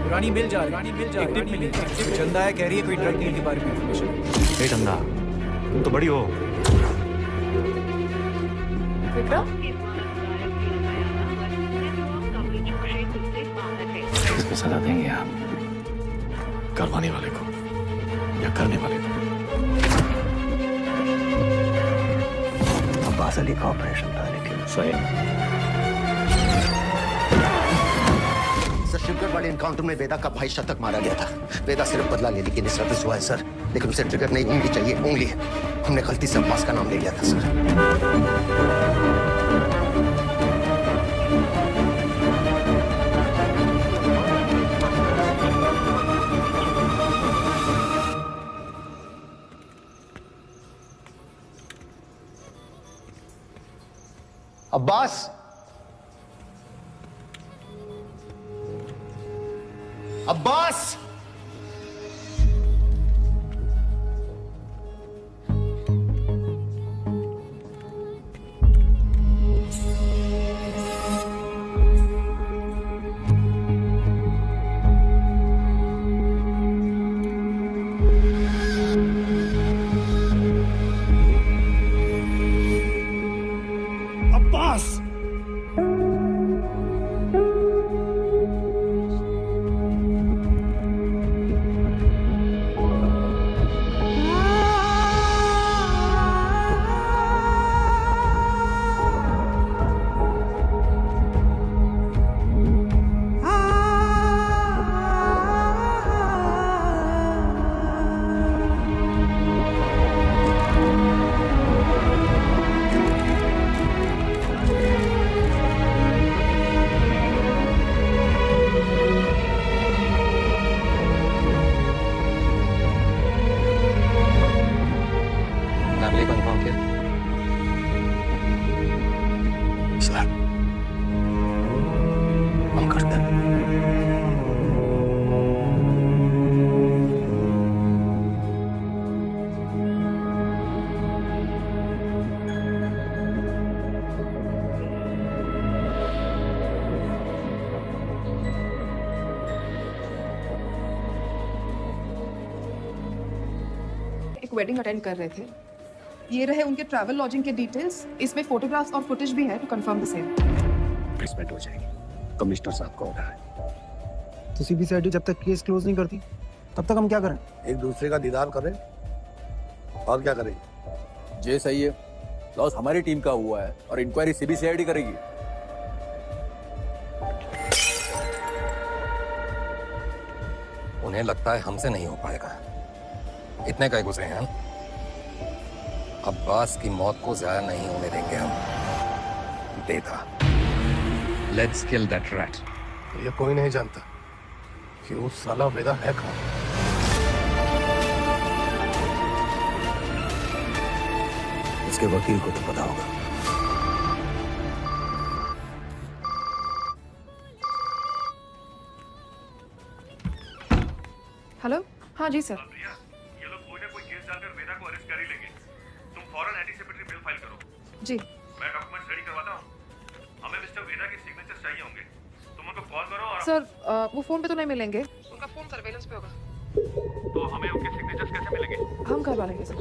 पुरानी मिल जा रही है, एक टिप मिली है। चंदा है, कह रही है कोई ड्रग डील के बारे में इन्फॉर्मेशन। ए चंदा, तुम तो बड़ी हो। विक्रम? किसको सजा देंगे आप? करवाने वाले को या करने वाले को? अब्बास अली का ऑपरेशन था लेकिन सही। शिवगढ़ वाले एनकाउंटर में वेदा का भाई शतक मारा गया था। वेदा सिर्फ बदला लेने की निस्बत हुआ है सर, लेकिन उसे ट्रिगर नहीं उंगली चाहिए, उंगली। हमने गलती से अब्बास का नाम ले लिया था sir. Abbas, Abbas! Wedding attend कर रहे थे ये रहे उनके ट्रैवल लॉजिंग के डिटेल्स। इसमें फोटोग्राफ्स और फुटेज भी है to confirm the same. Placement हो जाएगी। कमिश्नर साहब का ऑर्डर है। तो सीबीसीआईडी जब तक केस क्लोज नहीं करती तब तक हम क्या करें? एक दूसरे का दीदार करें और क्या करें? ये सही है। लॉस हमारी टीम का हुआ है और इंक्वायरी सीबीसीआईडी करेगी। उन्हें लगता है हमसे नहीं हो पाएगा। इतने कई गुजरे हैं। अब्बास की मौत को ज्यादा नहीं होने देंगे हम। बेटा, लेट्स किल दैट रैट। ये कोई नहीं जानता कि वो साला वेदा है कहाँ। इसके वकील को तो पता होगा। हेलो, हाँ जी सर। ये लोग कोई ना कोई केस डालकर वेदा को अरेस्ट कर ही लेंगे। तुम फौरन एंटीसिपेटरी बिल फाइल करो। जी। मैं डॉक्यूमेंट्स रेडी करवाता हूँ। हमें मिस्टर वेदा के सिग्नेचर्स चाहिए होंगे। तुम उनको कॉल करो और सर वो फोन पे तो नहीं मिलेंगे। उनका फोन सर्वेलेंस पे होगा। तो हमें उनके सिग्नेचर्स कैसे मिलेंगे? हम करवा लेंगे सर।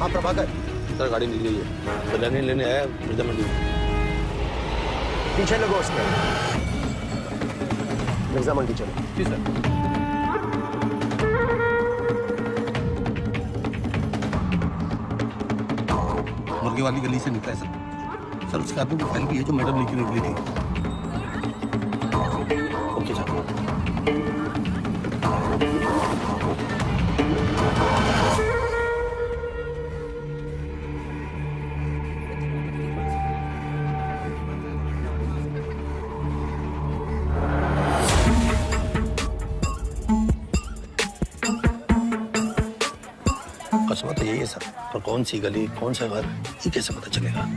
हाँ प्रभाकर, सर गाड़ी मिल गई है। बदलाने लेने आया मिर्जा मंडी। पीछे लगो उसके। मिर्जा मंडी चलो। जी सर। मुर्गे वाली गली से निकला है सर। सर उसके हाथ में फाइल भी है जो मैडम लेके निकली थी। Okay sir. कस्मा तो यही है सर, पर कौन सी गली कौन सा घर ये कैसे पता चलेगा?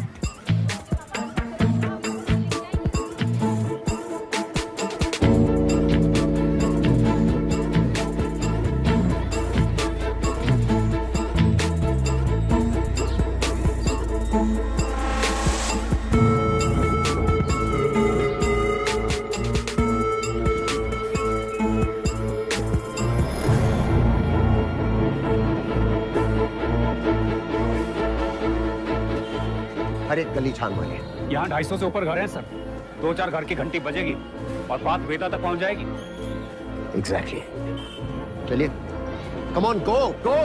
हर एक गली छान मारे। यहाँ 250 से ऊपर घर हैं सर। 2-4 घर की घंटी बजेगी और बात वेदा तक पहुंच जाएगी। एग्जैक्टली। चलिए, कम ऑन, गो गो।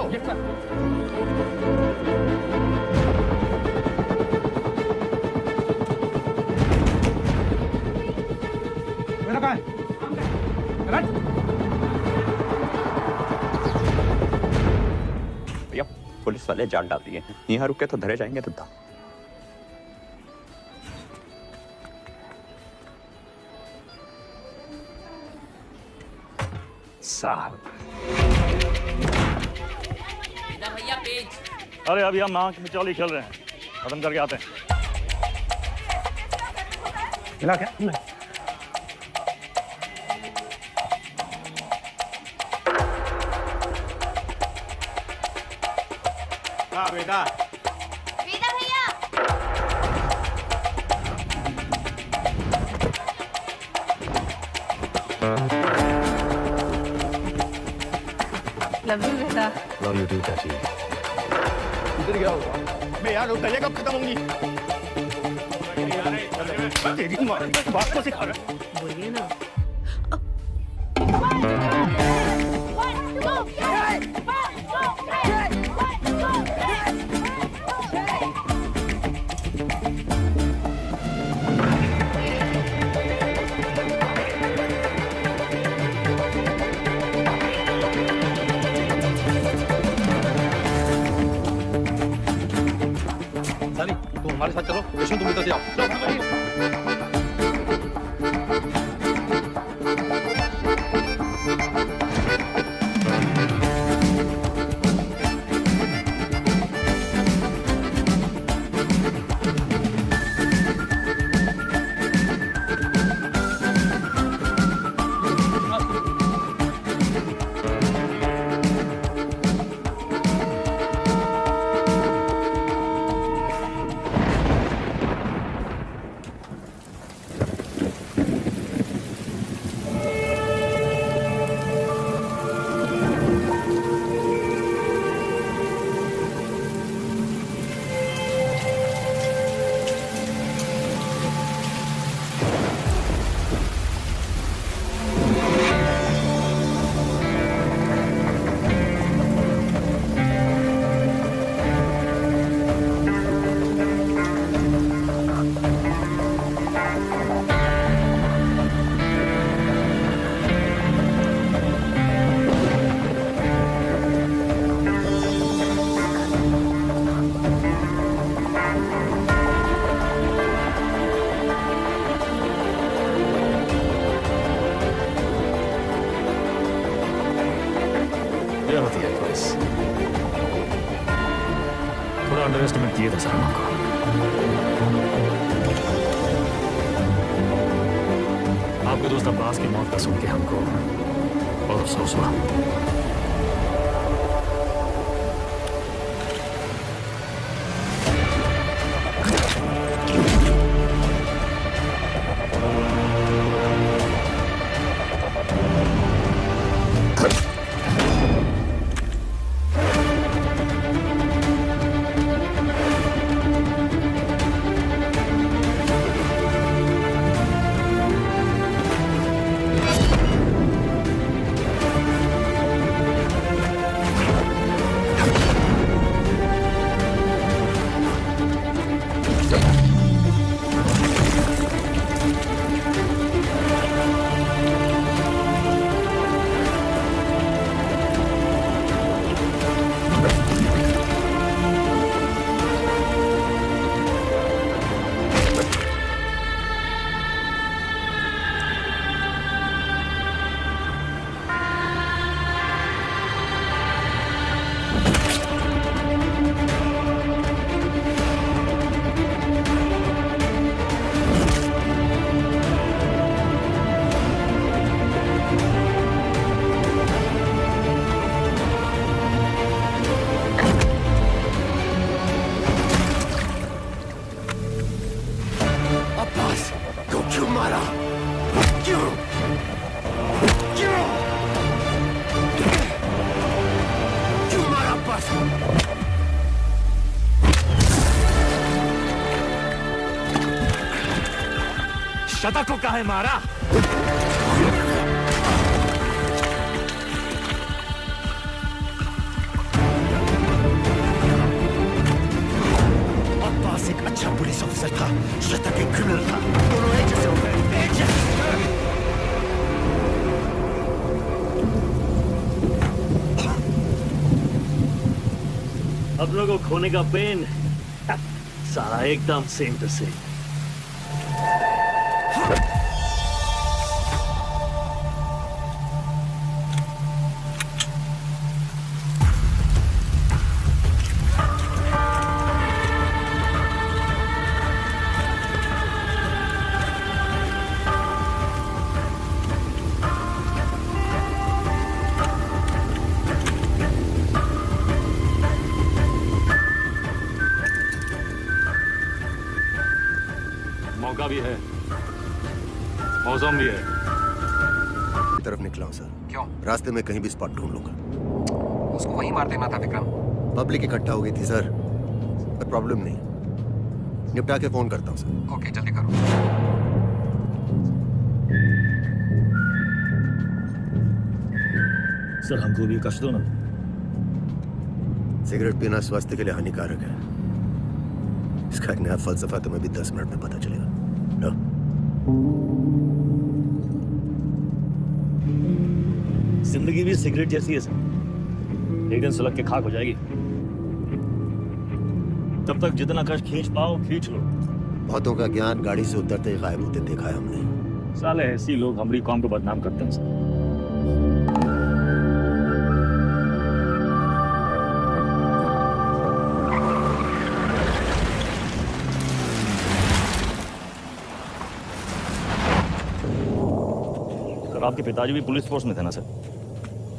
मेरा कहाँ है? भैया पुलिस वाले जान डाल दिए। यहाँ रुके तो धरे जाएंगे तो साहब। अरे अभी हम आंख मिचौली खेल रहे हैं, खत्म करके आते हैं। मिला क्या? हाँ बेटा। वेदा भैया। लव यू बेटा। लव यू टू चाची। इधर क्या होगा? मैं यार उतरिए कब खत्म होंगी? तेरी माँ बात को सिखा रहा है। बोलिए ना। साली, तुम हमारे साथ चलो। विष्णु तुम इधर से आओ। अंडर एस्टिमेट किए थे सर को। आपके दोस्त अब्बास की मौत का सुन के हमको बहुत अफसोस हुआ। शता को काहे मारा? अब्बास एक अच्छा पुलिस ऑफिसर था, शता एक क्रिमिनल था। दोनों एक जैसे हो गए, एक जैसे। अब लोगों को खोने का पेन सारा एकदम सेम टू सेम। मौका भी है, मौसम भी है। तरफ निकला हूं सर। क्यों? रास्ते में कहीं भी स्पॉट ढूंढ लूंगा। उसको वहीं मार देना था विक्रम। पब्लिक इकट्ठा हो गई थी सर, पर प्रॉब्लम नहीं, निपटा के फोन करता हूं सर। ओके जल्दी करो। सर हमको भी कष्ट दो ना। सिगरेट पीना स्वास्थ्य के लिए हानिकारक है। इसका एक नया फलसफा तुम्हें भी 10 मिनट में पता चलेगा। नो? जिंदगी भी सिगरेट जैसी है सर, एक दिन सुलग के खाक हो जाएगी। तब तक जितना कष्ट खींच पाओ खींच लो। बहुतों का ज्ञान गाड़ी से उतरते ही गायब होते देखा है हमने। साले ऐसी लोग हमारी कौम को बदनाम करते हैं सर। आपके पिताजी भी पुलिस फोर्स में थे ना सर?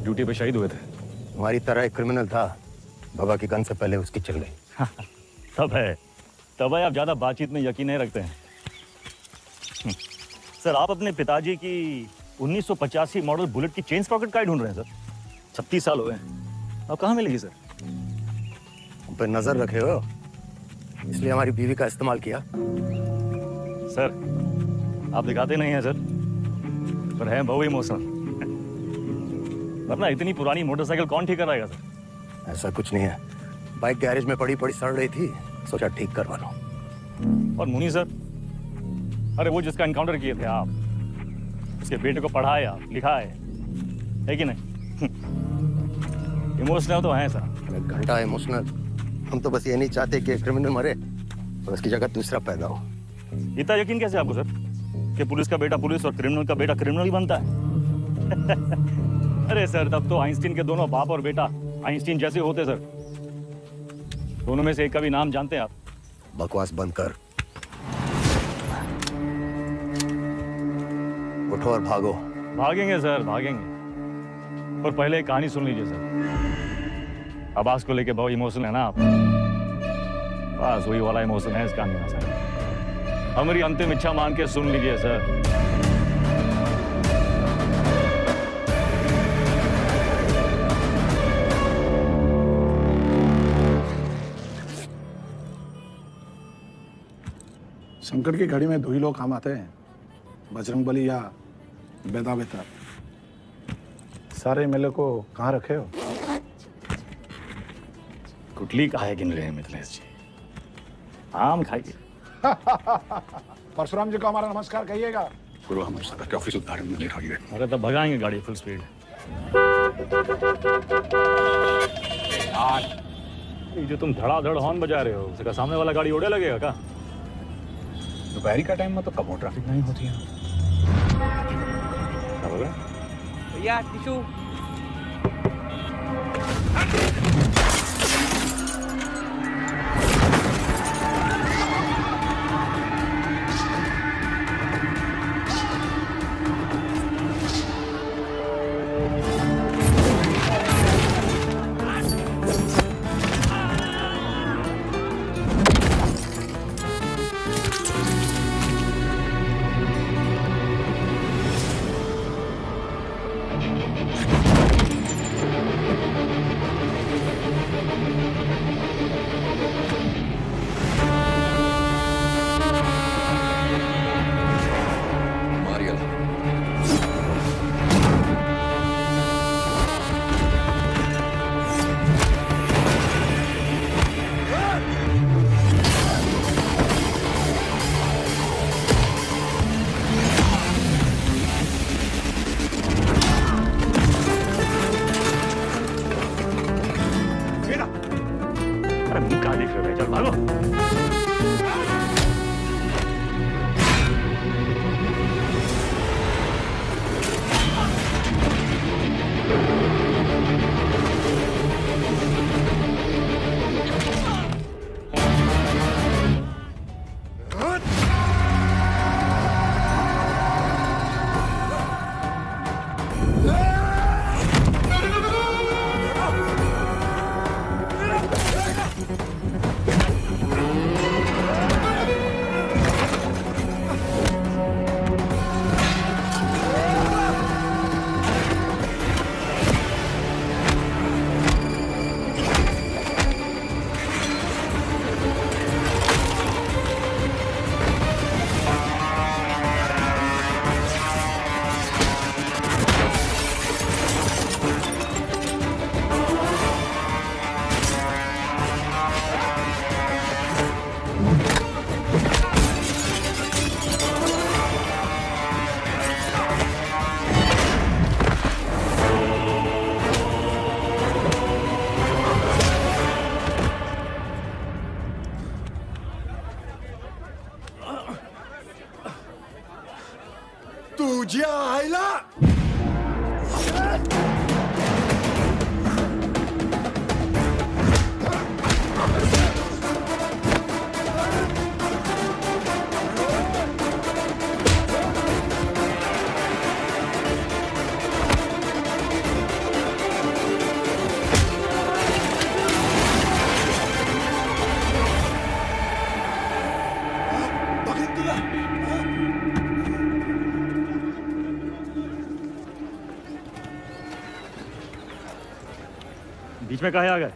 ड्यूटी पे शहीद हुए थे। हमारी तरह एक क्रिमिनल था, बाबा की गन से पहले उसकी चल गई। तब है आप ज्यादा बातचीत में यकीन नहीं रखते हैं। सर आप अपने पिताजी की 1985 मॉडल बुलेट की चेन स्प्रॉकेट काहे ढूंढ रहे हैं सर? 36 साल हो गए, अब कहाँ मिलेगी सर? हम पे नजर रखे हो, इसलिए हमारी बीवी का इस्तेमाल किया। सर आप दिखाते नहीं हैं सर, पर है बहु इमोशनल। वरना इतनी पुरानी मोटरसाइकिल कौन ठीक कराएगा सर? ऐसा कुछ नहीं है, बाइक गैरेज में पड़ी सड़ रही थी, सोचा ठीक करवा लो। और मुनी सर, अरे वो जिसका एनकाउंटर किए थे आप, उसके बेटे को पढ़ाया लिखाया है कि नहीं? इमोशनल तो हैं सर। एक घंटा इमोशनल, हम तो बस ये नहीं चाहते कि क्रिमिनल मरे और उसकी जगह दूसरा पैदा हो। इतना यकीन कैसे आपको सर कि पुलिस का बेटा पुलिस और क्रिमिनल का बेटा क्रिमिनल ही बनता है? अरे सर तब तो आइंस्टीन के दोनों बाप और बेटा आइंस्टीन जैसे होते सर। दोनों में से एक का भी नाम जानते हैं आप? बकवास बंद कर, उठो और भागो। भागेंगे सर, भागेंगे, पर पहले एक कहानी सुन लीजिए सर। आवाज को लेके बहुत इमोशनल है ना आप? बस वही वाला इमोशन है इस कहानी में सर। हमारी अंतिम इच्छा मान के सुन लीजिए सर। संकट की घड़ी में दो ही लोग काम आते हैं, बजरंगबली या बेदा बेहतर। सारे मेले को कहाँ रखे हो? कुटली काहे गिन रहे हैं मिथिलेश जी? आम खाइए। परशुराम जी को हमारा नमस्कार कहिएगा। गुरु हमारे साथ ऑफिस उद्धार में लेट आ गए। अरे तब भगाएंगे गाड़ी फुल स्पीड। ये जो तुम धड़ाधड़ हॉर्न बजा रहे हो, उसका सामने वाला गाड़ी उड़े लगेगा क्या? दोपहरी का टाइम में तो कम ट्रैफिक नहीं होती है। भैया टिशू। तुझ्या आईला बीच में काहे आ गए?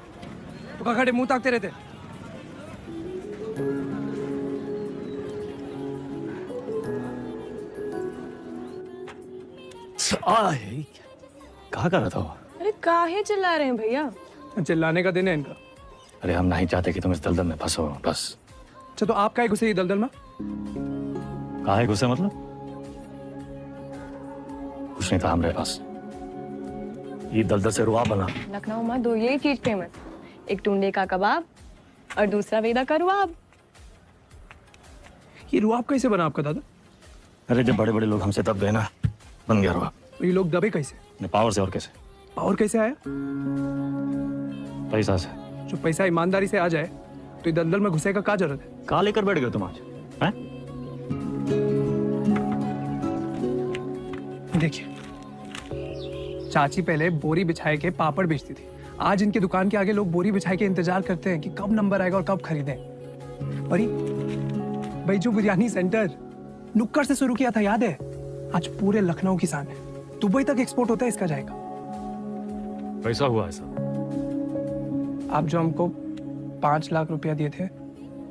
तो का खड़े मुंह ताकते रहते। कहाँ कर रहा था वो? अरे काहे चिल्ला रहे हैं भैया? चिल्लाने का दिन है इनका। अरे हम नहीं चाहते कि तुम इस दलदल में फंसो, बस। अच्छा तो आप काहे घुसे ये दलदल में? काहे घुसे मतलब? कुछ नहीं था हमारे पास। ये दलदल से रुआ बना। लखनऊ में दो यही चीज फेमस, एक टुंडे का कबाब और दूसरा वेदा का रुआब। ये रुआब कैसे बना आपका दादा? अरे जब बड़े बड़े लोग हमसे तब गए ना, बन गया रुआब। तो ये लोग दबे कैसे? पावर से। और कैसे? पावर कैसे आया? पैसा से। जो पैसा ईमानदारी से आ जाए तो इधर अंदर में घुसे का क्या जरूरत है? कहाँ लेकर बैठ गए तुम आज? हैं? देखिए, चाची पहले बोरी बिछाए के पापड़ बेचती थी। आज इनकी दुकान के आगे लोग बोरी बिछाए के इंतजार करते हैं कि कब नंबर आएगा और कब खरीदें। और भाई जो बिरयानी सेंटर नुक्कड़ से शुरू किया था, याद है? आज पूरे लखनऊ किसान है, दुबई तक एक्सपोर्ट होता है इसका जाएगा। पैसा हुआ ऐसा? आप जो हमको 5 लाख रुपया दिए थे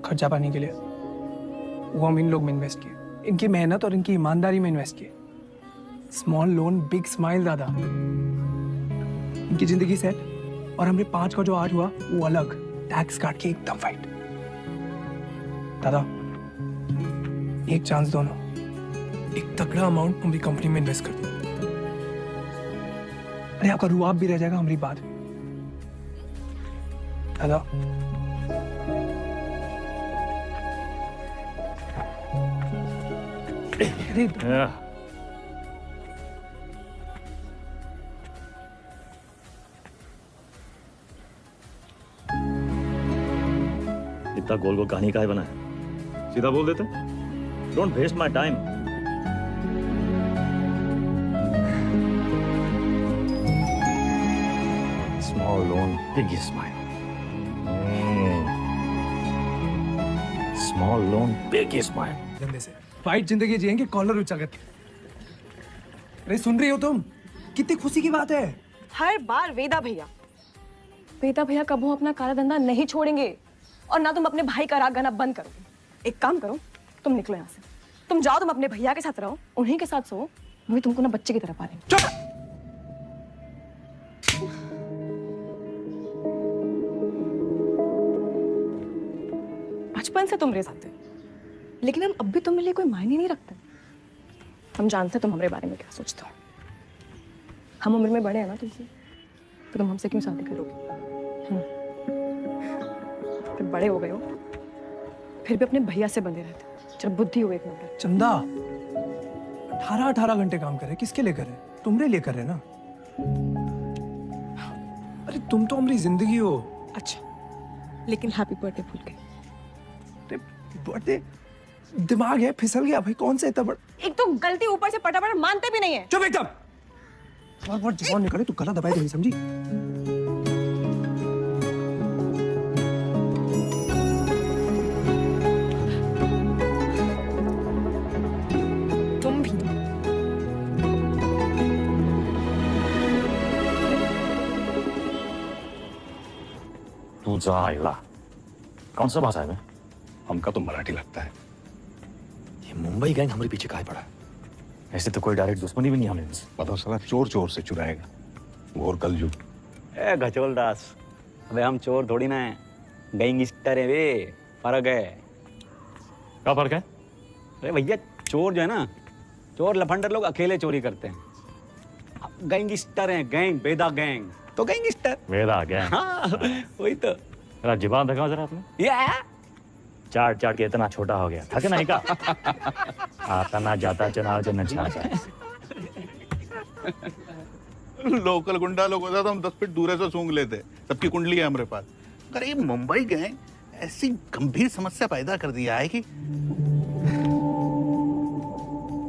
खर्चा पानी के लिए, वो हम इन लोग में इन्वेस्ट किए, इनकी मेहनत और इनकी ईमानदारी में इन्वेस्ट किए। स्मॉल लोन बिग स्माइल दादा। इनकी जिंदगी सेट और हमने 5 का जो 8 हुआ वो अलग, टैक्स काट के एकदम फाइट। दादा एक चांस दो ना, एक तगड़ा अमाउंट हमारी कंपनी में इन्वेस्ट कर दो। अरे आपका रुआब भी रह जाएगा हमारी बात में। दादा इतना गोल गोल कहानी काहे बना है? सीधा बोल देते, don't waste my time. Small loan big smile, small loan big smile. धंधे से फाइट जिंदगी जिएंगे कॉलर ऊंचा करके। अरे सुन रही हो तुम? कितनी खुशी की बात है। हर बार वेदा भैया कबू अपना काला धंधा नहीं छोड़ेंगे और ना तुम अपने भाई का राग गाना बंद करोगे। एक काम करो, तुम निकलो यहाँ से, तुम जाओ, तुम अपने भैया के साथ रहो, उन्हीं के साथ सो, वही तुमको ना बच्चे की तरह पालेंगे। चुप! बचपन से तुम मेरे साथ थे, लेकिन हम अब भी तुम्हारे लिए कोई मायने नहीं रखते। हम जानते तुम हमारे बारे में क्या सोचते हो। हम उम्र में बड़े हैं ना तुमसे, तो तुम हमसे क्यों शादी करोगे? फिर बड़े हो गए हो, फिर भी अपने भैया से बंधे रहते, जब बुद्धि हो एक नंबर। चंदा 18 घंटे काम करे, किसके लिए करे? तुमरे लिए कर रहे ना। अरे तुम तो हमारी जिंदगी हो। अच्छा, लेकिन हैप्पी बर्थडे भूल गए। बर्थडे दिमाग है फिसल गया भाई, कौन सा इतना बड़ा। एक तो गलती ऊपर से पटापट मानते भी नहीं है। चुप एकदम। बार जबान निकाले तू गला दबाए, नहीं समझी? तुम भी। तुझा आईला कौन सा भाषा है? हमका तो मराठी लगता है। ये मुंबई गैंग हमारे पीछे काहे पड़ा है? ऐसे तो कोई डायरेक्ट दुश्मनी भी नहीं हमें इनसे। पता साला चोर चोर से चुराएगा, वो और कलयुग। ए गचोल दास, अबे हम चोर थोड़ी ना है, गैंगस्टर है वे। फर्क है। क्या फर्क है? अरे भैया चोर जो है ना, चोर लफंडर लोग अकेले चोरी करते हैं। गैंगस्टर हैं, गैंग, बेदा गैंग तो गैंगस्टर। वेदा गैंग। हाँ वही तो। जरा जुबान दिखाओ जरा आपने। चाट चाट के इतना छोटा हो गया, थके नहीं का? आता ना जाता चुनाव जो नचा लोकल गुंडा लोग होता तो हम 10 फीट दूर से सूंघ लेते। सबकी कुंडली है हमारे पास। अगर ये मुंबई गैंग ऐसी गंभीर समस्या पैदा कर दिया है कि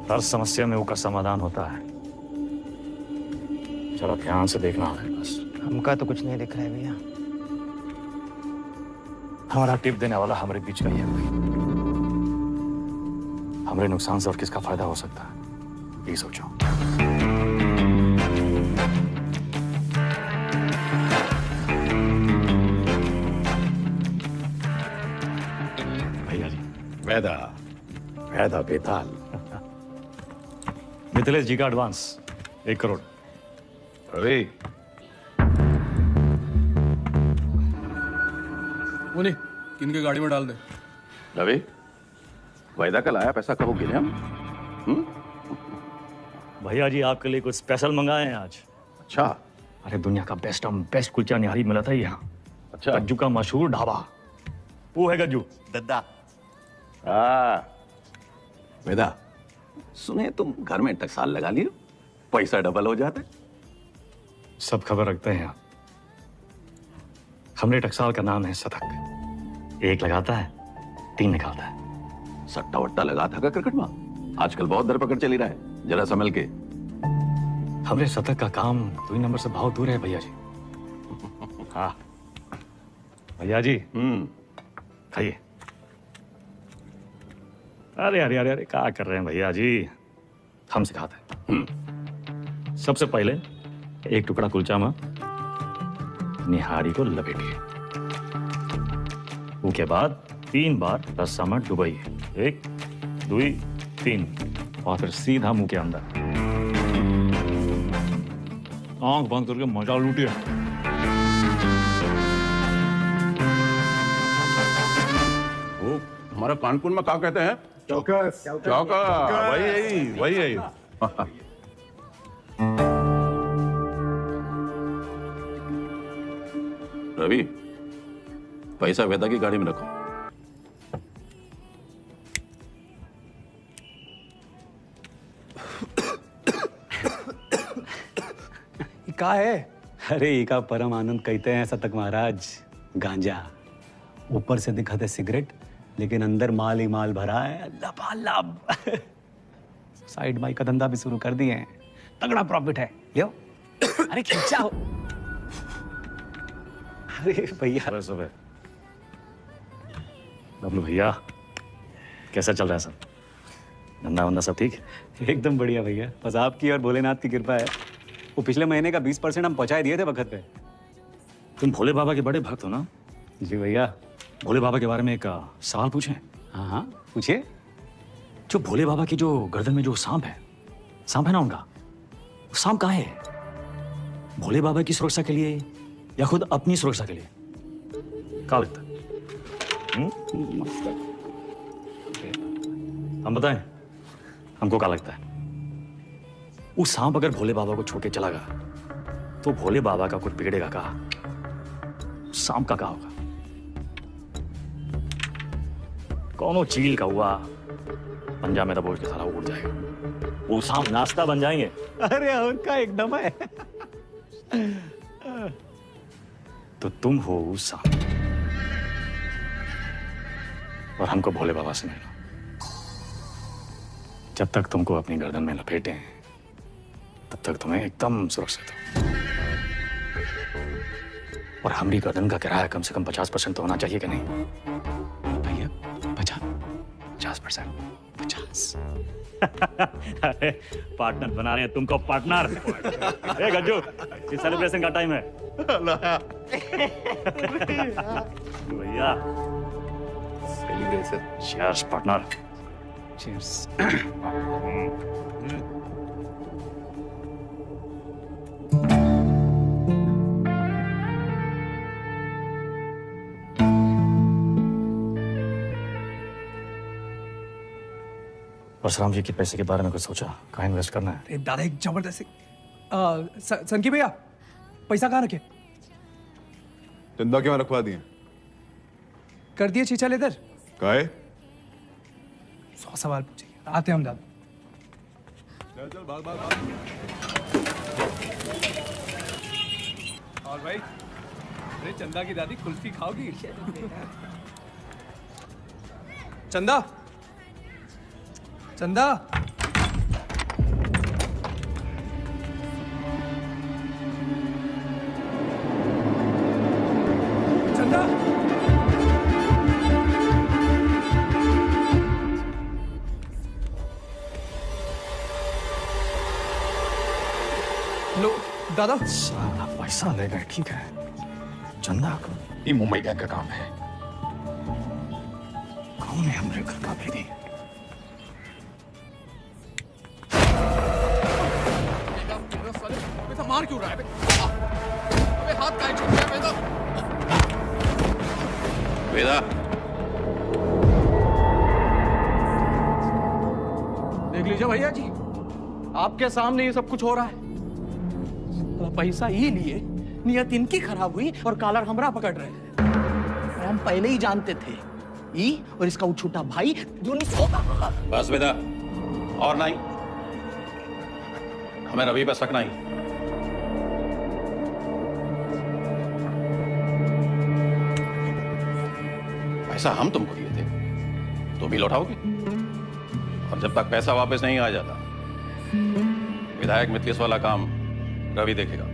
हर समस्या में उसका समाधान होता है। चलो ध्यान से देखना है बस। हमका तो कुछ नहीं दिख रहा है भैया। हमारा टिप देने वाला हमारे बीच का ही है कोई। हमारे नुकसान से और किसका फायदा हो सकता है, ये सोचो। भैया जी। वेदा वेदा बेताल। मिथिलेश जी का एडवांस 1 करोड़। अरे मुनि, किनके गाड़ी में डाल दे। रवि, वायदा कल आया, पैसा कब गिने हम? भैया जी आपके लिए कुछ स्पेशल मंगाए हैं आज। अच्छा। अरे दुनिया का बेस्ट कुलचा निहारी मिला था यहाँ। अच्छा। गज्जू का मशहूर ढाबा, वो है गज्जू दद्दा। वेदा, सुने तुम घर में टकसाल लगा लियो, पैसा डबल हो जाता है। सब खबर रखते हैं आप। हमरे टकसाल का नाम है सतक। एक लगाता है 3 निकालता है। सट्टा वट्टा लगा था क्रिकेट में? आजकल बहुत धरपकड़ चली रहा है, जरा संभल के। हमरे शतक का काम 2 नंबर से बहुत दूर है भैया जी। हाँ भैया जी खाइए। अरे अरे अरे अरे क्या कर रहे हैं भैया जी, हम सिखाते हैं। सबसे पहले एक टुकड़ा कुलचा में निहारी को लपेटिए, उसके बाद 3 बार रस्सा में डुबाइए, 1 2 3, और फिर सीधा मुंह के अंदर आंख बंद करके मजा लूटिए। वो हमारा कानपुर में क्या कहते हैं? चौकस। चौकस, वही यही। रवि, पैसा वेदा की गाड़ी में रखो। का है? अरे इका परम आनंद कहते हैं शतक महाराज। गांजा ऊपर से दिखाते सिगरेट, लेकिन अंदर माल ही माल भरा है, लबालब। साइड बाइक का धंधा भी शुरू कर दिए हैं, तगड़ा प्रॉफिट है। यो अरे खींचा। अरे भैया सुबह बबलू भैया, कैसा चल रहा है सब? धंधा वंदा सब ठीक? एकदम बढ़िया भैया, बस आपकी और भोलेनाथ की कृपा है। वो पिछले महीने का 20% हम पहुंचाए दिए थे वक्त पे। तुम भोले बाबा के बड़े भक्त हो ना? जी भैया। भोले बाबा के बारे में एक सवाल पूछें? हाँ हाँ पूछिए। जो भोले बाबा की जो गर्दन में जो सांप है ना उनका, वो सांप कहाँ है? भोले बाबा की सुरक्षा के लिए या खुद अपनी सुरक्षा के लिए? क्या लगता है? हम बताएं हमको क्या लगता है? वो सांप अगर भोले बाबा को छोड़ के चला गया तो भोले बाबा का कुछ बिगड़ेगा का? सांप का क्या होगा? कौनो चील का हुआ पंजा में दबोच के सारा उड़ जाएगा, वो सांप नाश्ता बन जाएंगे। अरे उनका एकदम है। तो तुम हो वो सांप और हमको भोले बाबा से मिलो। जब तक तुमको अपनी गर्दन में लपेटे हैं तब तक तुम्हें एकदम सुरक्षित हो। और हमारी गर्दन का किराया कम से कम 50% तो होना चाहिए कि नहीं भैया? 50%? अरे पार्टनर बना रहे हैं तुमको, पार्टनर। ए गज्जू, ये सेलिब्रेशन का टाइम है भैया। Celebration. Cheers partner. Cheers. Parshuram ji के पैसे के बारे में कुछ सोचा? कहाँ इन्वेस्ट करना है? अरे दादा एक जबरदस्त सनकी भैया, पैसा कहाँ रखे? चंदा क्यों रखवा दिए? कर दिए चीचा लेदर। काहे? 100 सवाल पूछेंगे, आते हम दादा। चल भाग। और भाई, अरे चंदा की दादी कुल्फी खाओगी? चंदा, चंदा। चंदा। लो दादा। साला पैसा ले गए, ठीक है। चंदा को ये मुंबई बैंक का काम है। कौन है हमारे घर का भेदी? मार क्यों रहा है? अबे हाथ काहे छूट गया वेदा? वेदा, देख लीजिए भैया जी, आपके सामने ये सब कुछ हो रहा है। पैसा ही लिए, नियत इनकी खराब हुई और कॉलर हमरा पकड़ रहे हैं। हम पहले ही जानते थे ई और इसका वो छोटा भाई जो नहीं। बस वेदा, और नहीं, हमें रवि पे शक नहीं। पैसा हम तुमको दिए थे, तो भी लौटाओगे? और जब तक पैसा वापस नहीं आ जाता, विधायक मित्तिस वाला काम रवि देखेगा।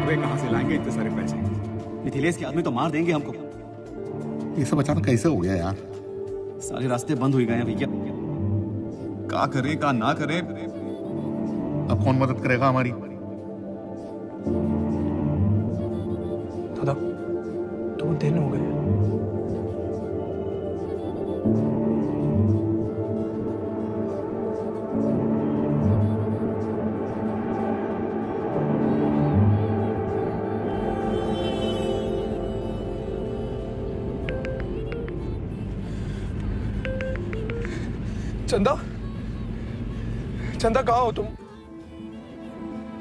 वे कहां से लाएंगे इतने सारे पैसे? मिथिलेश के आदमी तो मार देंगे हमको। ये सब अचानक कैसे हो गया यार? सारे रास्ते बंद हो गए हैं भैया। क्या करे क्या ना करे? अब कौन मदद करेगा हमारी? दादा 2 दिन हो गए। चंदा, चंदा कहाँ हो तुम?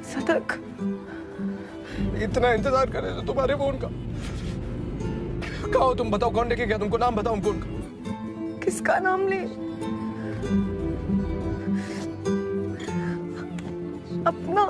सतक, इतना इंतजार कर रहे थे तुम्हारे फोन का। कहाँ हो तुम? बताओ कौन लेके गया तुमको? नाम बताओ फोन का। किसका नाम ले? अपना।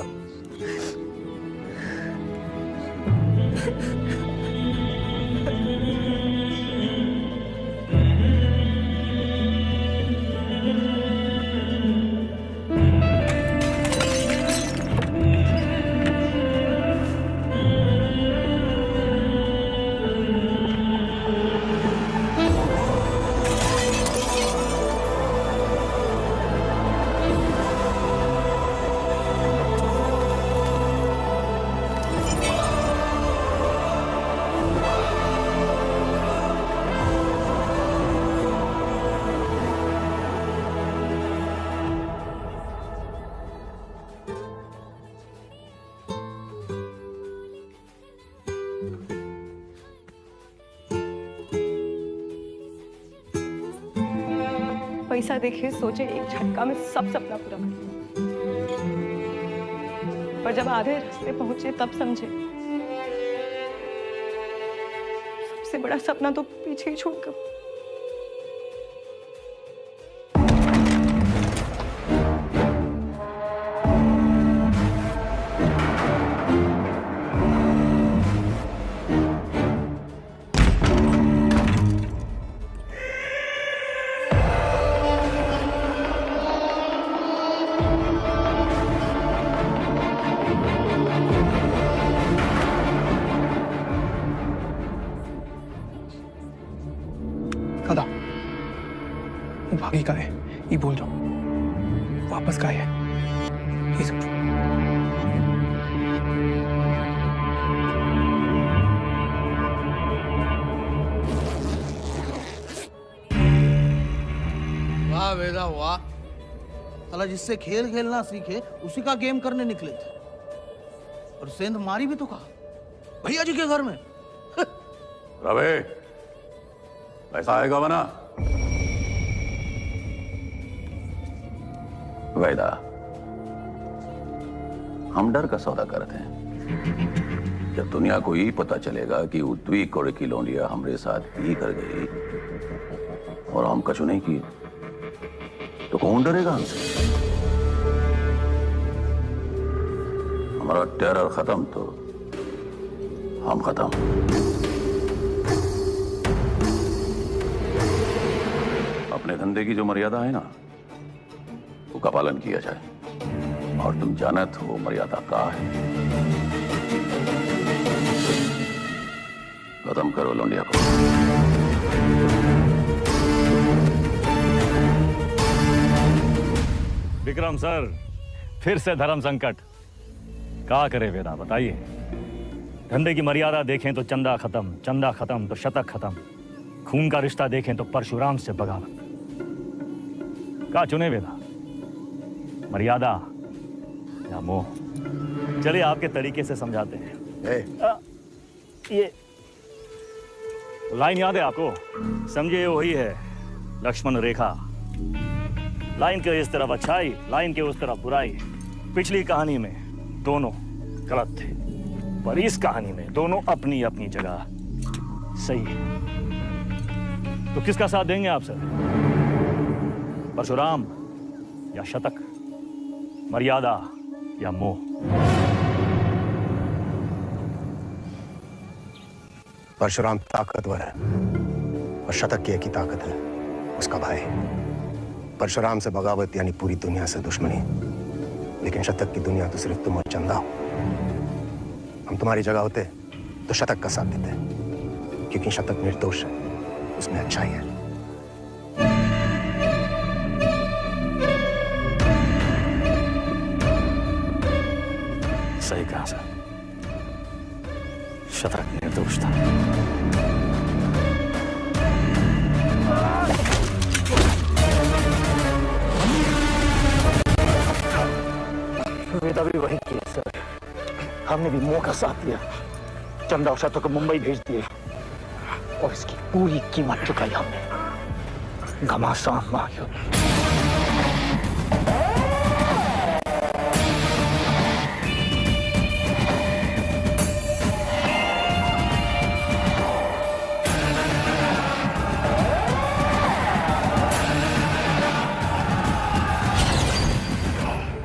पैसा देखे सोचे एक झटका में सब सपना पूरा कर लिया। पर जब आधे रास्ते पहुंचे तब समझे सबसे बड़ा सपना तो पीछे ही छूट गया। दादा वो भागी का है ये बोल रहा हूँ, वापस का है ये सब। वाह वेदा वाह, साला जिससे खेल खेलना सीखे उसी का गेम करने निकले थे। और सेंध मारी भी तो कहा भैया जी के घर में। रवे, पैसा आएगा वना? वैदा, हम डर का सौदा करते हैं। जब दुनिया को ये पता चलेगा कि उद्वी कोड़े की लौंडिया हमारे साथ ही कर गई और हम कछु नहीं किए, तो कौन डरेगा हमसे? हमारा टेरर खत्म तो हम खत्म। अपने धंधे की जो मर्यादा है ना, उसका पालन किया जाए। और तुम जानत हो मर्यादा का है। खत्म करो लौंडिया को। विक्रम सर, फिर से धर्म संकट। क्या करे वेदा, बताइए। धंधे की मर्यादा देखें तो चंदा खत्म, चंदा खत्म तो शतक खत्म, खून का रिश्ता देखें तो परशुराम से बगावत। क्या चुने वेदा, मर्यादा या मोह? चलिए आपके तरीके से समझाते हैं। ये लाइन याद है आपको? समझिए वही है लक्ष्मण रेखा। लाइन के इस तरफ अच्छाई, लाइन के उस तरफ बुराई। पिछली कहानी में दोनों गलत थे, पर इस कहानी में दोनों अपनी अपनी जगह सही है। तो किसका साथ देंगे आप सर? परशुराम या शतक? मर्यादा या मोह? परशुराम ताकतवर है और शतक की एक ही ताकत है, उसका भाई। परशुराम से बगावत यानी पूरी दुनिया से दुश्मनी, लेकिन शतक की दुनिया तो सिर्फ तुम और चंदा हो। हम तुम्हारी जगह होते तो शतक का साथ देते, क्योंकि शतक निर्दोष है, उसमें अच्छाई है। सही कहा सर, शतक निर्दोष था। वेदा भी वही किया सर, हमने भी मोह का साथ दिया, चंदा और शतक को मुंबई भेज दिए और इसकी पूरी कीमत चुकाई हमने। घमासान महायुद्ध।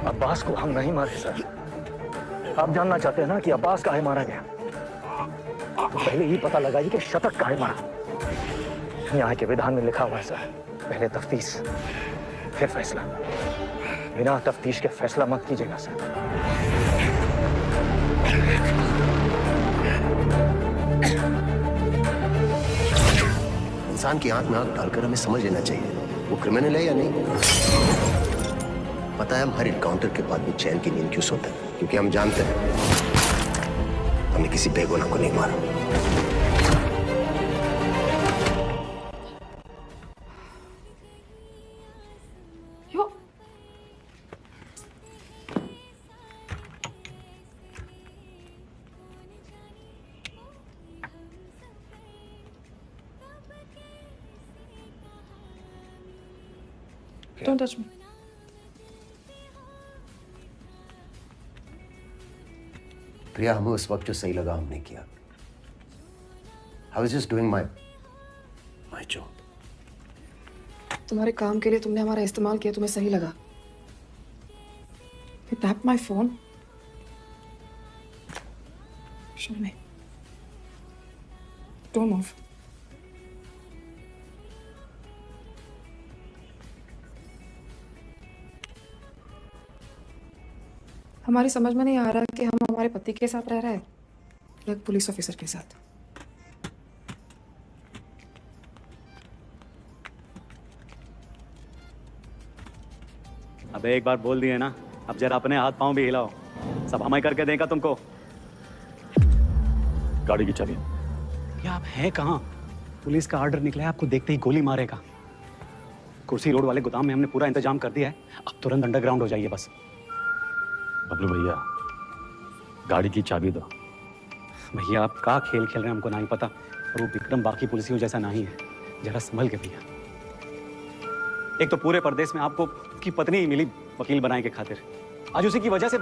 अब्बास को हम नहीं मारे सर। आप जानना चाहते हैं ना कि अब्बास काहे मारा गया? तो पहले ही पता लगाइए कि शतक काहे मारा। यहाँ के विधान में लिखा हुआ है सर, पहले तफ्तीश फिर फैसला। बिना तफ्तीश के फैसला मत कीजिएगा सर। इंसान की आंख में आंख डालकर हमें समझ लेना चाहिए वो क्रिमिनल है या नहीं। पता है हम हर एनकाउंटर के बाद भी चैन की नींद क्यों सोते हैं? क्योंकि हम जानते हैं हमने किसी बेगुनाह को नहीं मारा। Don't touch me. प्रिया, हमें उस वक्त जो सही लगा हमने किया। I was just doing my job. तुम्हारे काम के लिए तुमने हमारा इस्तेमाल किया, तुम्हें सही लगा। You tapped my phone. Show me. Don't move. हमारी समझ में नहीं आ रहा कि हम हमारे पति के साथ रह रहे हैं या पुलिस ऑफिसर के साथ। अबे एक बार बोल दिए ना, अब जरा अपने हाथ पांव भी हिलाओ, सब हमें करके देगा तुमको। गाड़ी की चाबी। क्या आप हैं कहाँ? पुलिस का ऑर्डर निकला है, आपको देखते ही गोली मारेगा। कुर्सी रोड वाले गोदाम में हमने पूरा इंतजाम कर दिया है, अब तुरंत अंडरग्राउंड हो जाइए बस। बबलू भैया, गाड़ी की चाबी दो। भैया आप का खेल खेल रहे हैं हमको नहीं पता, और वो विक्रम बाकी पुलिसियों जैसा नहीं है, जरा संभल के भैया। एक तो पूरे प्रदेश में आपको की पत्नी ही मिली वकील बनाने के खातिर, आज उसी की वजह से।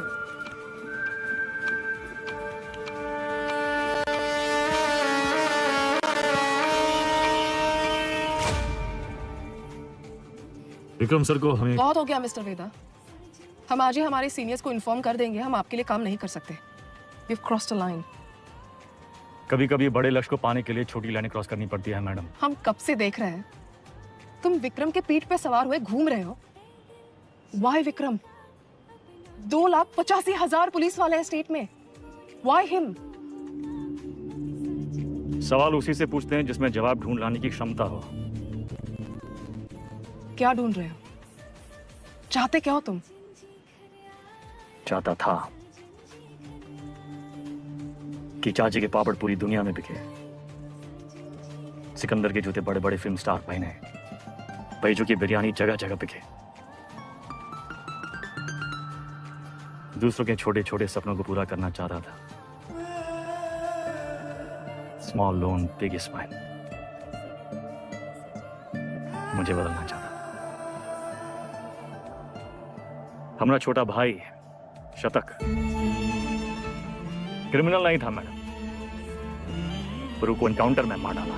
विक्रम सर को हमें बहुत हो गया मिस्टर वेदा, हम आज ही हमारे सीनियर्स को इन्फॉर्म कर देंगे, हम आपके लिए काम नहीं कर सकते। We've crossed a line. कभी कभी बड़े लक्ष्य को पाने के लिए छोटी लाइनें क्रॉस करनी पड़ती है मैडम। हम कब से देख रहे हैं, तुम विक्रम के पीठ पे सवार हुए घूम रहे हो। Why विक्रम? 2,85,000 पुलिस वाले हैं स्टेट में। Why him? सवाल उसी से पूछते हैं जिसमें जवाब ढूंढ लाने की क्षमता हो। क्या ढूंढ रहे हो? चाहते क्या हो तुम? चाहता था कि चाची के पापड़ पूरी दुनिया में बिके, सिकंदर के जूते बड़े बड़े फिल्म स्टार पहने, बैजू की बिरयानी जगह जगह बिके, दूसरों के छोटे छोटे सपनों को पूरा करना चाह रहा था। स्मॉल लोन बिग स्माइल, मुझे बदलना चाहता। हमारा छोटा भाई शतक क्रिमिनल नहीं था मैडम, गुरु को एनकाउंटर में मार डाला।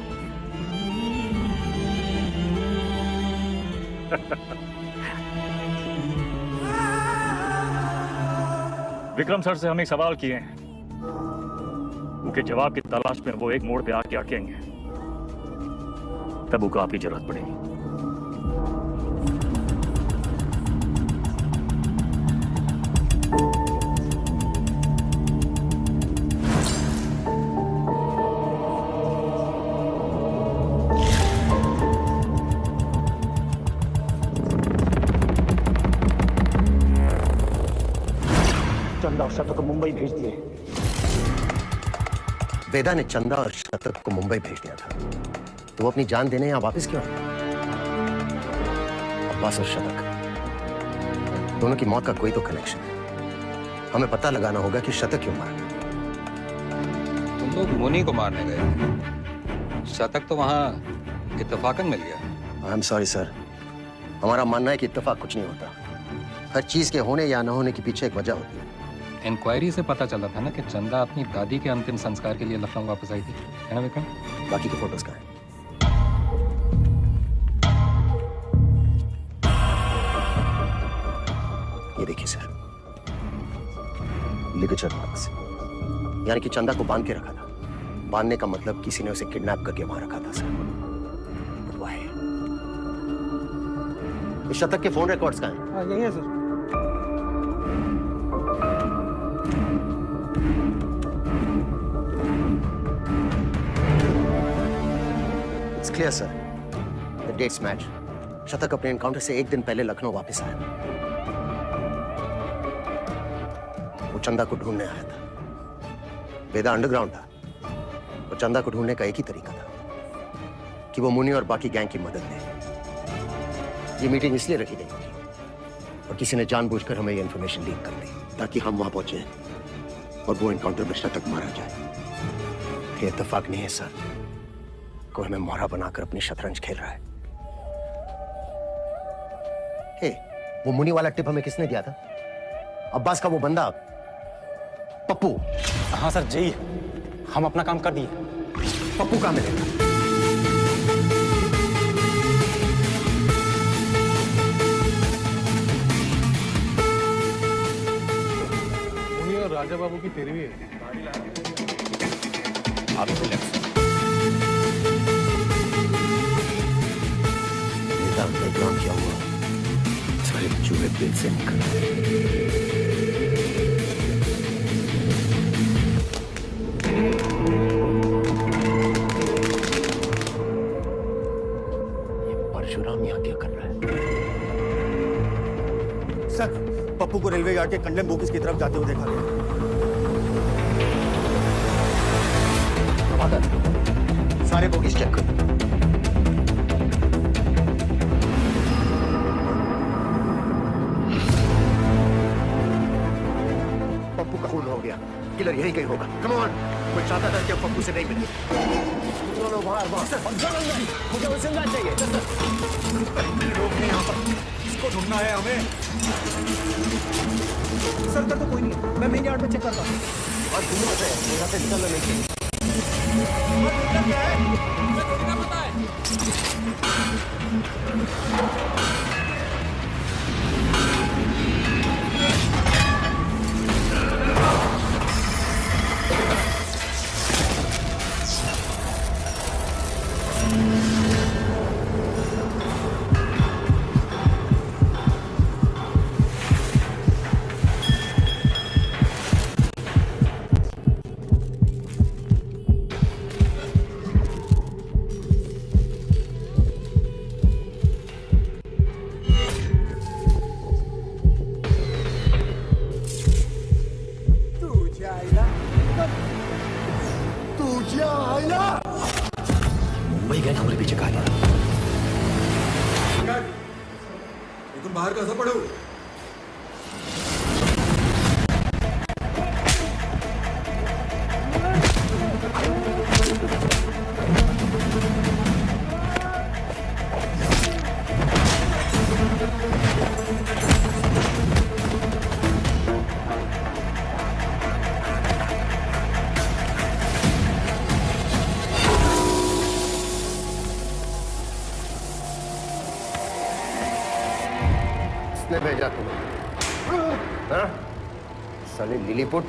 विक्रम सर से हम एक सवाल किए हैं, उनके जवाब की तलाश में वो एक मोड़ पे आके अटकेंगे, तब उनको आपकी जरूरत पड़ेगी। चंदा और शतक को मुंबई भेज दिए। वेदा ने चंदा और शतक को मुंबई भेज दिया था, तो वो अपनी जान देने यहां वापस क्यों आए? अब्बास और शतक दोनों की मौत का कोई तो कनेक्शन है। हमें पता लगाना होगा कि शतक क्यों मारा गया। तुम लोग मुनी को मारने गए, शतक तो वहां इत्तेफाकन मिल गया। आई एम सॉरी सर, हमारा मानना है कि इत्तेफाक कुछ नहीं होता। हर चीज के होने या न होने के पीछे एक वजह होती है। इंक्वायरी से पता चला था ना कि चंदा अपनी दादी के अंतिम संस्कार के लिए लखनऊ वापस आई थी, है ना विक्रम? बाकी के फोटोज कहाँ हैं? ये देखिए सर, लिगेचर मार्क्स, यानी कि चंदा को बांध के रखा था। बांधने का मतलब किसी ने उसे किडनैप करके वहां रखा था सर। But why? इस शतक के फोन रिकॉर्ड्स कहाँ हैं? यही है sir. It's clear, sir. The dates match. शतक अपने एनकाउंटर से एक दिन पहले लखनऊ वापस आया। वो चंदा को ढूंढने आया था। वेदा अंडरग्राउंड था। वो चंदा को ढूंढने का एक ही तरीका था कि वो मुनि और बाकी गैंग की मदद ले। ये मीटिंग इसलिए रखी गई थी और किसी ने जानबूझकर हमें ये इंफॉर्मेशन लीक कर दी ताकि हम वहां पहुंचे और वो एनकाउंटर में शतक मारा जाए। ये इत्तेफाक नहीं है सर, कोई हमें मोहरा बनाकर अपनी शतरंज खेल रहा है। हे, वो मुनि वाला टिप हमें किसने दिया था? अब्बास का वो बंदा पप्पू। हाँ सर, जी हम अपना काम कर दिए। पप्पू कहाँ मिलेगा? मुनि और राजा बाबू की तेरवी है। आप बैकग्राउंड क्या हुआ? सारे चूहे दिल से निकल गए। ये परशुराम यहाँ क्या कर रहा है? सर, पप्पू को रेलवे यार्ड के कंडेम बोगीज की तरफ जाते हुए देखा गया। सारे बोगीज चेक करो। पप्पू का खून हो गया, किलर यहीं कहीं होगा। कम ऑन, कोई चाहता था कि पप्पू से नहीं मिले। दोनों बाहर मुझे उसे ना चाहिए। लोग नहीं यहाँ पर, इसको ढूंढना है हमें। सर का तो कोई नहीं, मैं मेन यार्ड में चेक करता हूँ। और तुम यहाँ से निकलना नहीं चाहिए। मुंबई गए हमारे पीछे कहा गया। तुम बाहर कैसे पड़े हो? किसने भेजा साले लिलीपुट।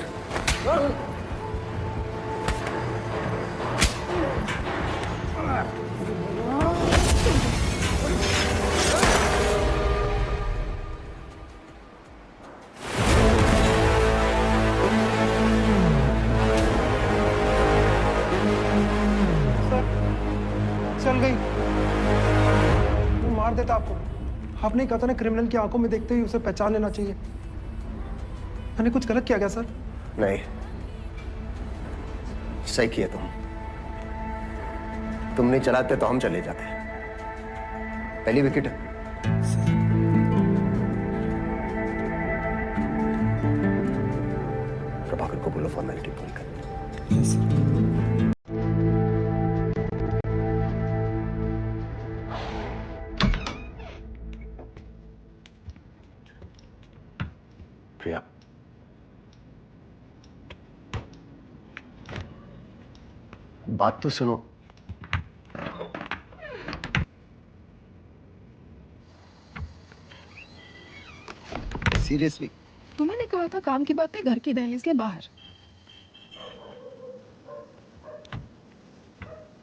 चल गई। वो मार देता आपको। आपने कहा था ना क्रिमिनल की आंखों में देखते ही उसे पहचान लेना चाहिए। मैंने कुछ गलत किया क्या सर? नहीं, सही किया तुम नहीं चलाते तो हम चले जाते। पहली विकेट है। प्रभाकर को बोलो फॉर्मेलिटी पूरी कर। प्रिया, बात तो सुनो। सीरियसली तुमने कहा था काम की बातें घर की दहलीज के बाहर।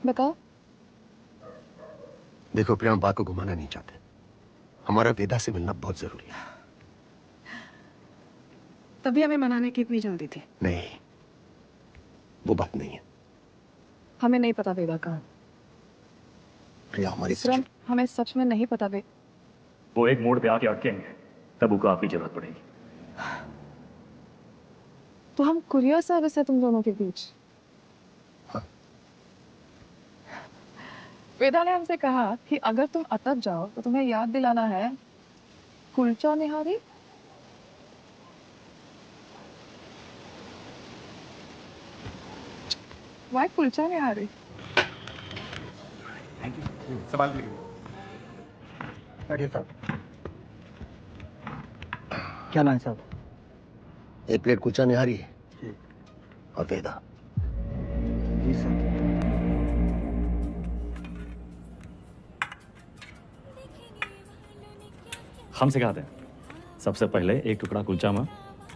बताओ। देखो प्रिया, हम बात को घुमाना नहीं चाहते। हमारा वेदा से मिलना बहुत जरूरी है। तभी हमें मनाने की इतनी जल्दी थी। नहीं, वो बात नहीं है। हमें नहीं पता वेदा कहाँ। प्रिया, हमारी हमें सच में नहीं पता वे। वो एक मोड़ पे आके अटकेंगे, तब उनको आपकी जरूरत पड़ेगी। तो हम कुरियर सर्विस है तुम दोनों के बीच। वेदा ने हमसे कहा कि अगर तुम अटक जाओ तो तुम्हें याद दिलाना है kulcha nihari. Why kulcha nihari? Thank you. संभाल लीजिए। क्या नाम है साहब? एक प्लेट कुलचा निहारी और वेदा। जी सर। हमसे कहा था सबसे पहले एक टुकड़ा कुलचा में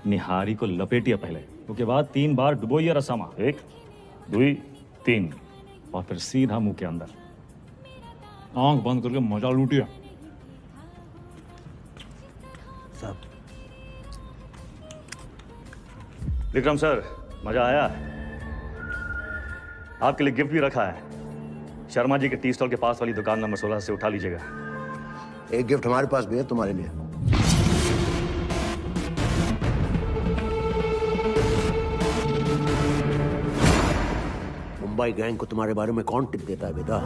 निहारी को लपेटिए पहले, उसके बाद 3 बार डुबोइए रसामा। 1 2 3 और फिर सीधा मुंह के अंदर आंख बंद करके मजा लूटिए। साहब। विक्रम सर, मजा आया? आपके लिए गिफ्ट भी रखा है। शर्मा जी के टी स्टॉल के पास वाली दुकान नंबर 16 से उठा लीजिएगा। एक गिफ्ट हमारे पास भी है तुम्हारे लिए। मुंबई गैंग को तुम्हारे बारे में कौन टिप देता है बेटा?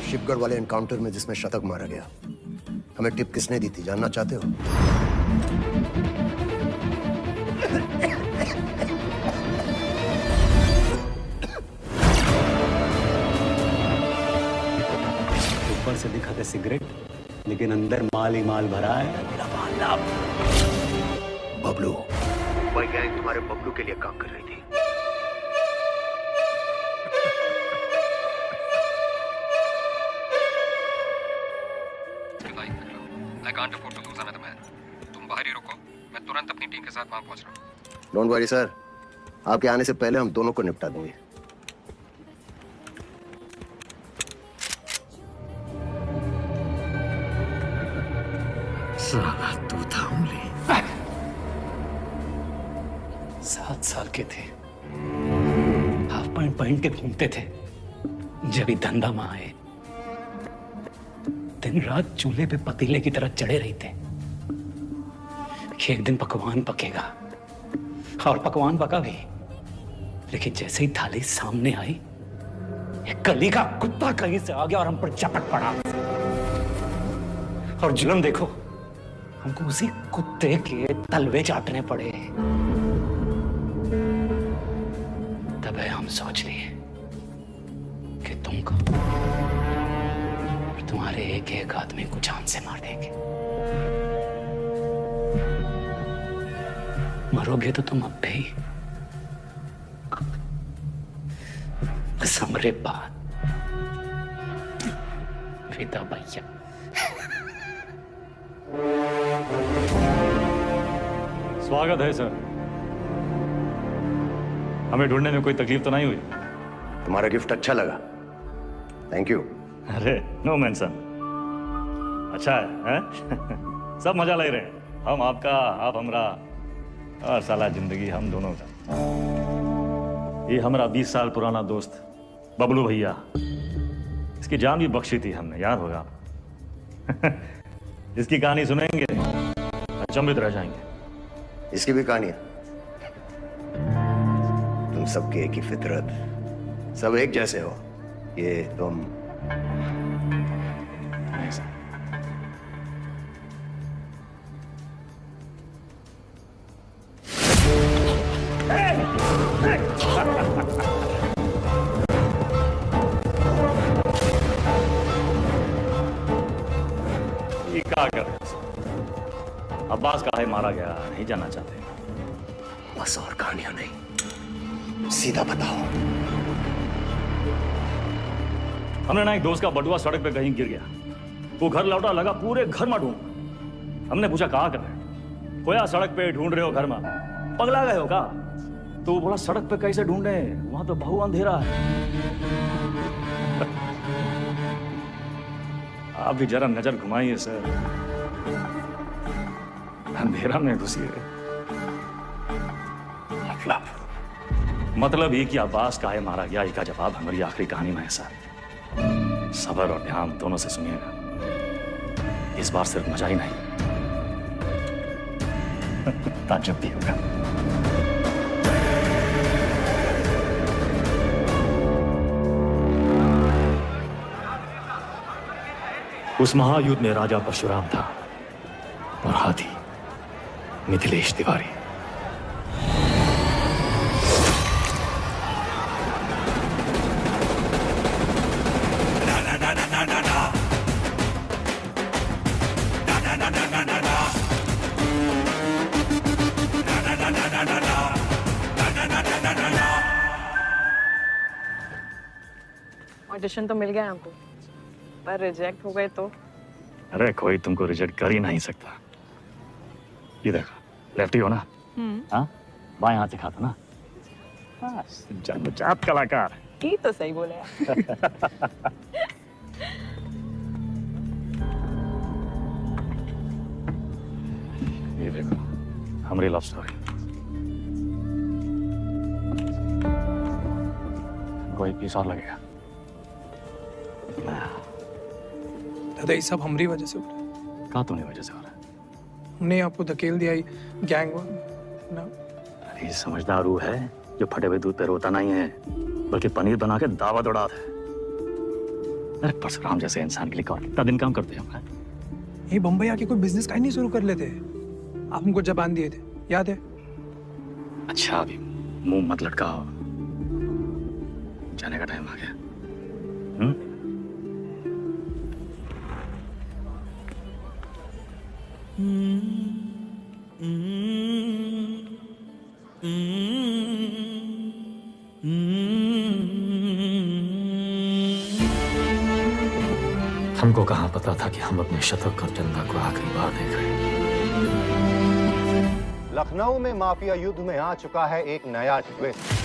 शिपगढ़ वाले एनकाउंटर में जिसमें शतक मारा गया, हमें टिप किसने दी थी जानना चाहते हो? ऊपर से दिखाते सिगरेट, लेकिन अंदर माल ही माल भरा है। मेरा माल बबलू, मुंबई गैंग तुम्हारे बबलू के लिए काम कर रही थी। I can't afford to lose another man. तुम बाहर ही रुको, मैं तुरंत अपनी टीम के साथ वहां पहुंच रहा हूँ। डोंट वरी सर, आपके आने से पहले हम दोनों को निपटा देंगे। साला तू था उंगली। 7 साल के थे, हाफ पैंट पहन के घूमते थे। जब ही धंधा में आए, दिन रात चूल्हे पे पतीले की तरह चढ़े रहते कि एक दिन पकवान पकेगा, और पकवान पका भी। लेकिन जैसे ही थाली सामने आई, एक गली का कुत्ता कहीं से आ गया और हम पर चपट पड़ा। और जुल्म देखो, हमको उसी कुत्ते के तलवे चाटने पड़े। तब हम सोच लिए कि तुमको तुम्हारे एक एक आदमी को जान से मार देंगे। मरोगे तो तुम अब भी, बस हमरे बाद वेदा भैया। स्वागत है सर। हमें ढूंढने में कोई तकलीफ तो नहीं हुई? तुम्हारा गिफ्ट अच्छा लगा, थैंक यू। अरे नो मेंशन। अच्छा है? सब मजा ले रहे हैं, हम आपका, आप हमरा, और साला जिंदगी हम दोनों का। ये हमारा 20 साल पुराना दोस्त बबलू भैया, इसकी जान भी बख्शी थी हमने, याद होगा। इसकी कहानी सुनेंगे अचंभित रह जाएंगे। इसकी भी कहानी है। तुम सबके एक ही फितरत, सब एक जैसे हो। ये तुम ये क्या कर रहे हैं? अब्बास काहे मारा गया नहीं जानना चाहते? बस और कहानियां नहीं, सीधा बताओ। हमने ना एक दोस्त का बटुआ सड़क पे कहीं गिर गया, वो घर लौटा, लगा पूरे घर में ढूंढ। हमने पूछा कहाँ कर रहे हो? खोया सड़क पे ढूंढ रहे हो घर में, पगला गए हो का? तो वो बोला सड़क पे कैसे ढूंढे, वहां तो बहु अंधेरा है। आप भी जरा नजर घुमाइए सर, अंधेरा में घुसिए। मतलब ये कि अब्बास काहे मारा गया, इसका जवाब हमारी आखिरी कहानी में है सर। सब्र और ध्यान दोनों से सुनिएगा, इस बार सिर्फ मजा ही नहीं, ताज्जुब भी होगा। उस महायुद्ध में राजा परशुराम था और हाथी मिथिलेश तिवारी। ऑडिशन तो मिल गया हमको, पर रिजेक्ट हो गए तो? अरे कोई तुमको रिजेक्ट कर ही नहीं सकता। ये देखो, लेफ्टी हो ना? हाँ, बाएं हाथ से खाता ना? जन्मजात कलाकार। ये तो सही बोले ये देखो, हमारी लव स्टोरी। कोई पीस और लगेगा। दादा ये सब हमारी वजह से हो रहा है। कहाँ तुम्हारी वजह से हो रहा है? हमने आपको धकेल दिया, गैंग ना। अरे समझदार रूह है जो फटे हुए दूध पे रोता नहीं है, बल्कि पनीर बना के दावत उड़ाता है। अरे परशुराम जैसे इंसान के लिए कौन कितना दिन काम करते हैं हम? ये बम्बई आके कोई बिजनेस का ही नहीं शुरू कर लेते। आप हमको जबान दिए थे, याद है? अच्छा अभी मुंह मत लटकाओ, जाने का टाइम आ गया। हमको कहाँ पता था कि हम अपने शतक और चंदा को आखिरी बार देख रहे हैं। लखनऊ में माफिया युद्ध में आ चुका है एक नया ट्विस्ट।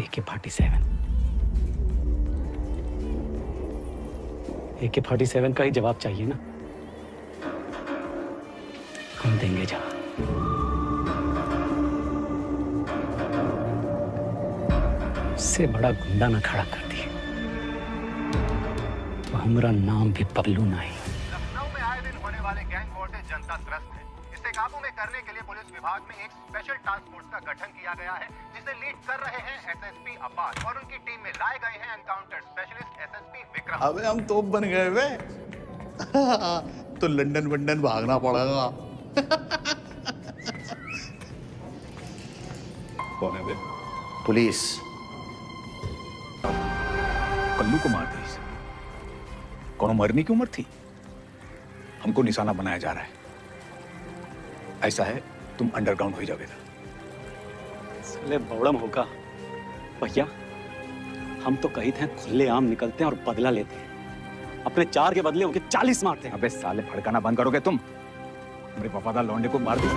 AK-47 AK-47 का ही जवाब चाहिए ना? हम देंगे जवाब। इससे बड़ा गुंडा ना खड़ा कर दिए तो हमारा नाम भी पबलू नहीं। लखनऊ में आए दिन होने वाले गैंग वॉर से जनता त्रस्त है। इसे काबू में करने के लिए पुलिस विभाग में एक स्पेशल टास्क फोर्स का गठन किया गया है, जिसे लीड कर रहे हैं एसएसपी अब्बास और उनकी टीम में लाए गए हैं एनकाउंटर स्पेशलिस्ट एसएसपी विक्रम। अबे हम तोप बन गए वे। तो लंदन वंदन भागना पड़ेगा। कौन है बे? पुलिस। कल्लू को मार दी। कौन मरने की उम्र थी? हमको निशाना बनाया जा रहा है। ऐसा है, तुम अंडरग्राउंड हो जाओगे। साले बौड़म होगा भैया। हम तो कही थे खुले आम निकलते हैं और बदला लेते हैं। अपने 4 के बदले उनके 40 मारते हैं। अबे साले भड़काना बंद करोगे तुम? मेरे वफादार लौंडे को मार दो।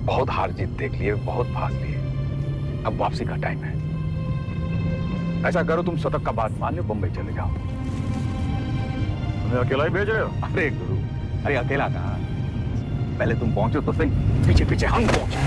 बहुत हार जीत देख लिए, बहुत भाग लिए, अब वापसी का टाइम है। ऐसा करो, तुम शतक का बात मान लो, बम्बई चले जाओ। तुम्हें अकेला ही भेज रहे हो? अरे गुरु, अरे अकेला कहाँ? पहले तुम पहुंचो तो सही, पीछे पीछे हम पहुंचे।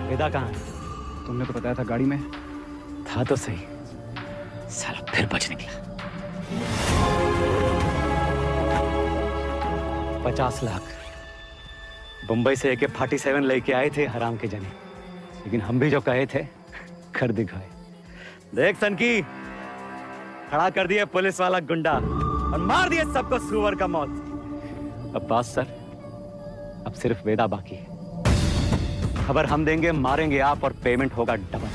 वेदा कहाँ? तुमने तो बताया था गाड़ी में। था तो सही, साला फिर बच निकला। 50 लाख बंबई से AK-47 लेके आए थे हराम के जने, लेकिन हम भी जो कहे थे कर दिखाए। देख सनकी, खड़ा कर दिए पुलिस वाला गुंडा और मार दिए सबको सुअर का मौत। अब्बास सर, अब सिर्फ वेदा बाकी है। खबर हम देंगे, मारेंगे आप और पेमेंट होगा डबल।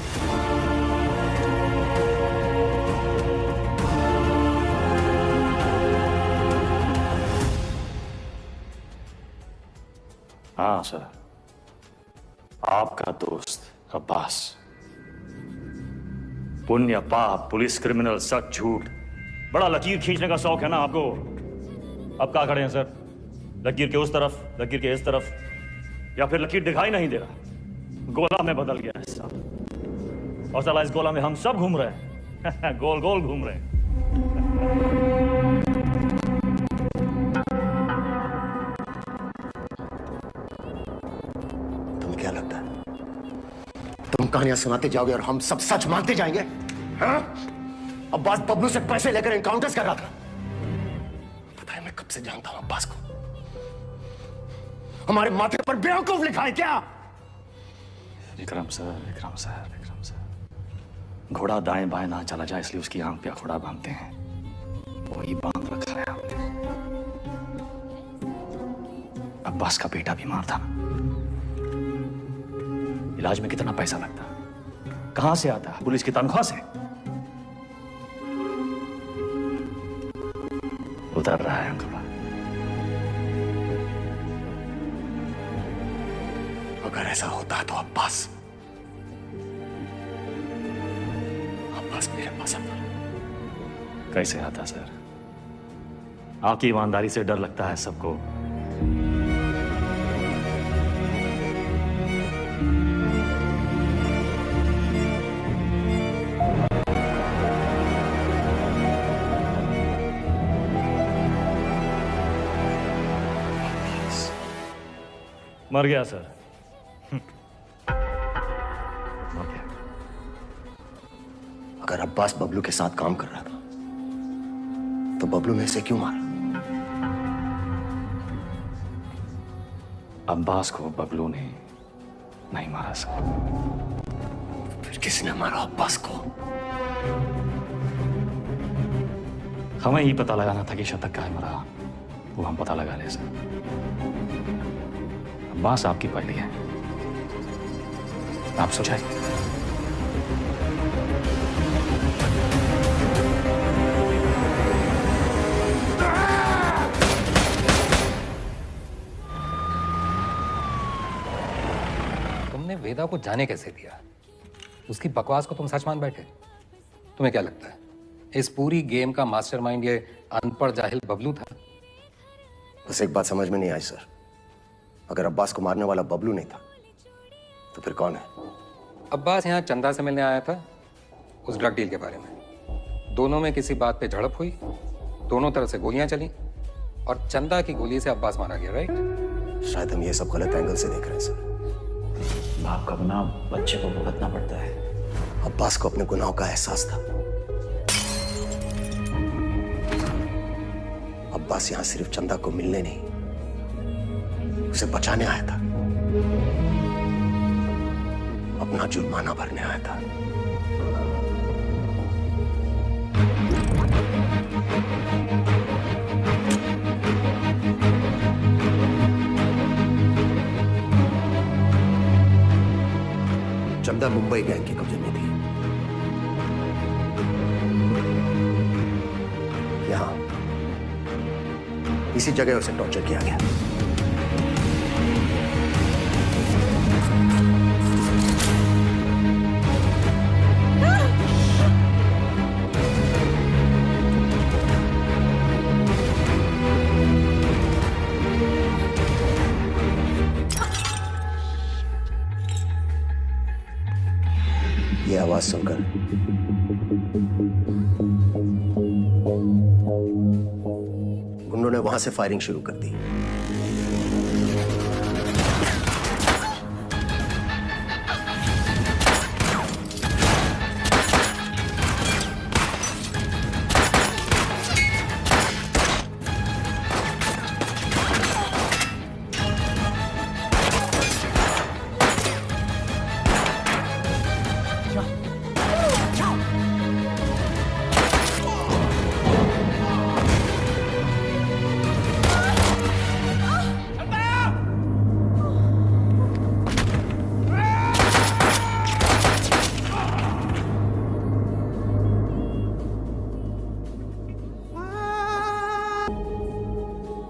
हाँ सर, आपका दोस्त अब्बास। पुण्य पाप, पुलिस, क्रिमिनल, सच झूठ, बड़ा लकीर खींचने का शौक है ना आपको। अब कहाँ खड़े हैं सर? लकीर के उस तरफ, लकीर के इस तरफ, या फिर लकीर दिखाई नहीं दे रहा? गोला में बदल गया है सब, और साला इस गोला में हम सब घूम रहे हैं। गोल गोल घूम रहे हैं। तुम्हें क्या लगता है तुम कहानियां सुनाते जाओगे और हम सब सच मानते जाएंगे? हाँ? अब्बास बबलू से पैसे लेकर एनकाउंटर्स कर रहा था। पता है मैं कब से जानता हूं अब्बास को। हमारे माथे पर बेवकूफ लिखा है क्या? Vikram sir, Vikram sir, Vikram sir, घोड़ा दाएं बाएं ना चला जाए इसलिए उसकी आंख पे अखोड़ा बांधते हैं, वही बांध रखा है हमने। अब्बास का बेटा बीमार था, इलाज में कितना पैसा लगता, कहां से आता? पुलिस की तनख्वाह से। उतर रहा है अंकल। अगर ऐसा होता है तो अब्बास मेरे पास आता। कैसे आता सर? आपकी ईमानदारी से डर लगता है सबको। मर गया सर। अगर अब्बास बबलू के साथ काम कर रहा था तो बबलू ने इसे क्यों मारा? अब्बास को बबलू ने नहीं मारा सर। फिर किसने मारा अब्बास को? हमें ही पता लगाना था कि शतक कहाँ मरा, वो हम पता लगा ले सर। अब्बास आपकी पहली है, आप सोचाइए। तुमने वेदा को जाने कैसे दिया? उसकी बकवास को तुम सच मान बैठे? तुम्हें क्या लगता है इस पूरी गेम का मास्टरमाइंड ये अनपढ़ जाहिल बबलू था? बस एक बात समझ में नहीं आई सर, अगर अब्बास को मारने वाला बबलू नहीं था तो फिर कौन है? अब्बास यहाँ चंदा से मिलने आया था उस ड्रग डील के बारे में। दोनों में किसी बात पे झड़प हुई, दोनों तरफ से गोलियां चली और चंदा की गोली से अब्बास मारा गया, राइट? शायद हम ये सब गलत एंगल से देख रहे हैं सर। बाप का गुनाह बच्चे को भुगतना पड़ता है। अब्बास को अपने गुनाहों का एहसास था। अब्बास यहां सिर्फ चंदा को मिलने नहीं, उसे बचाने आया था, अपना जुर्माना भरने आया था। चंदा मुंबई गैंग के कब्जे में थी। यहां इसी जगह उसे टॉर्चर किया गया। ये आवाज सुनकर गुंडों ने वहां से फायरिंग शुरू कर दी।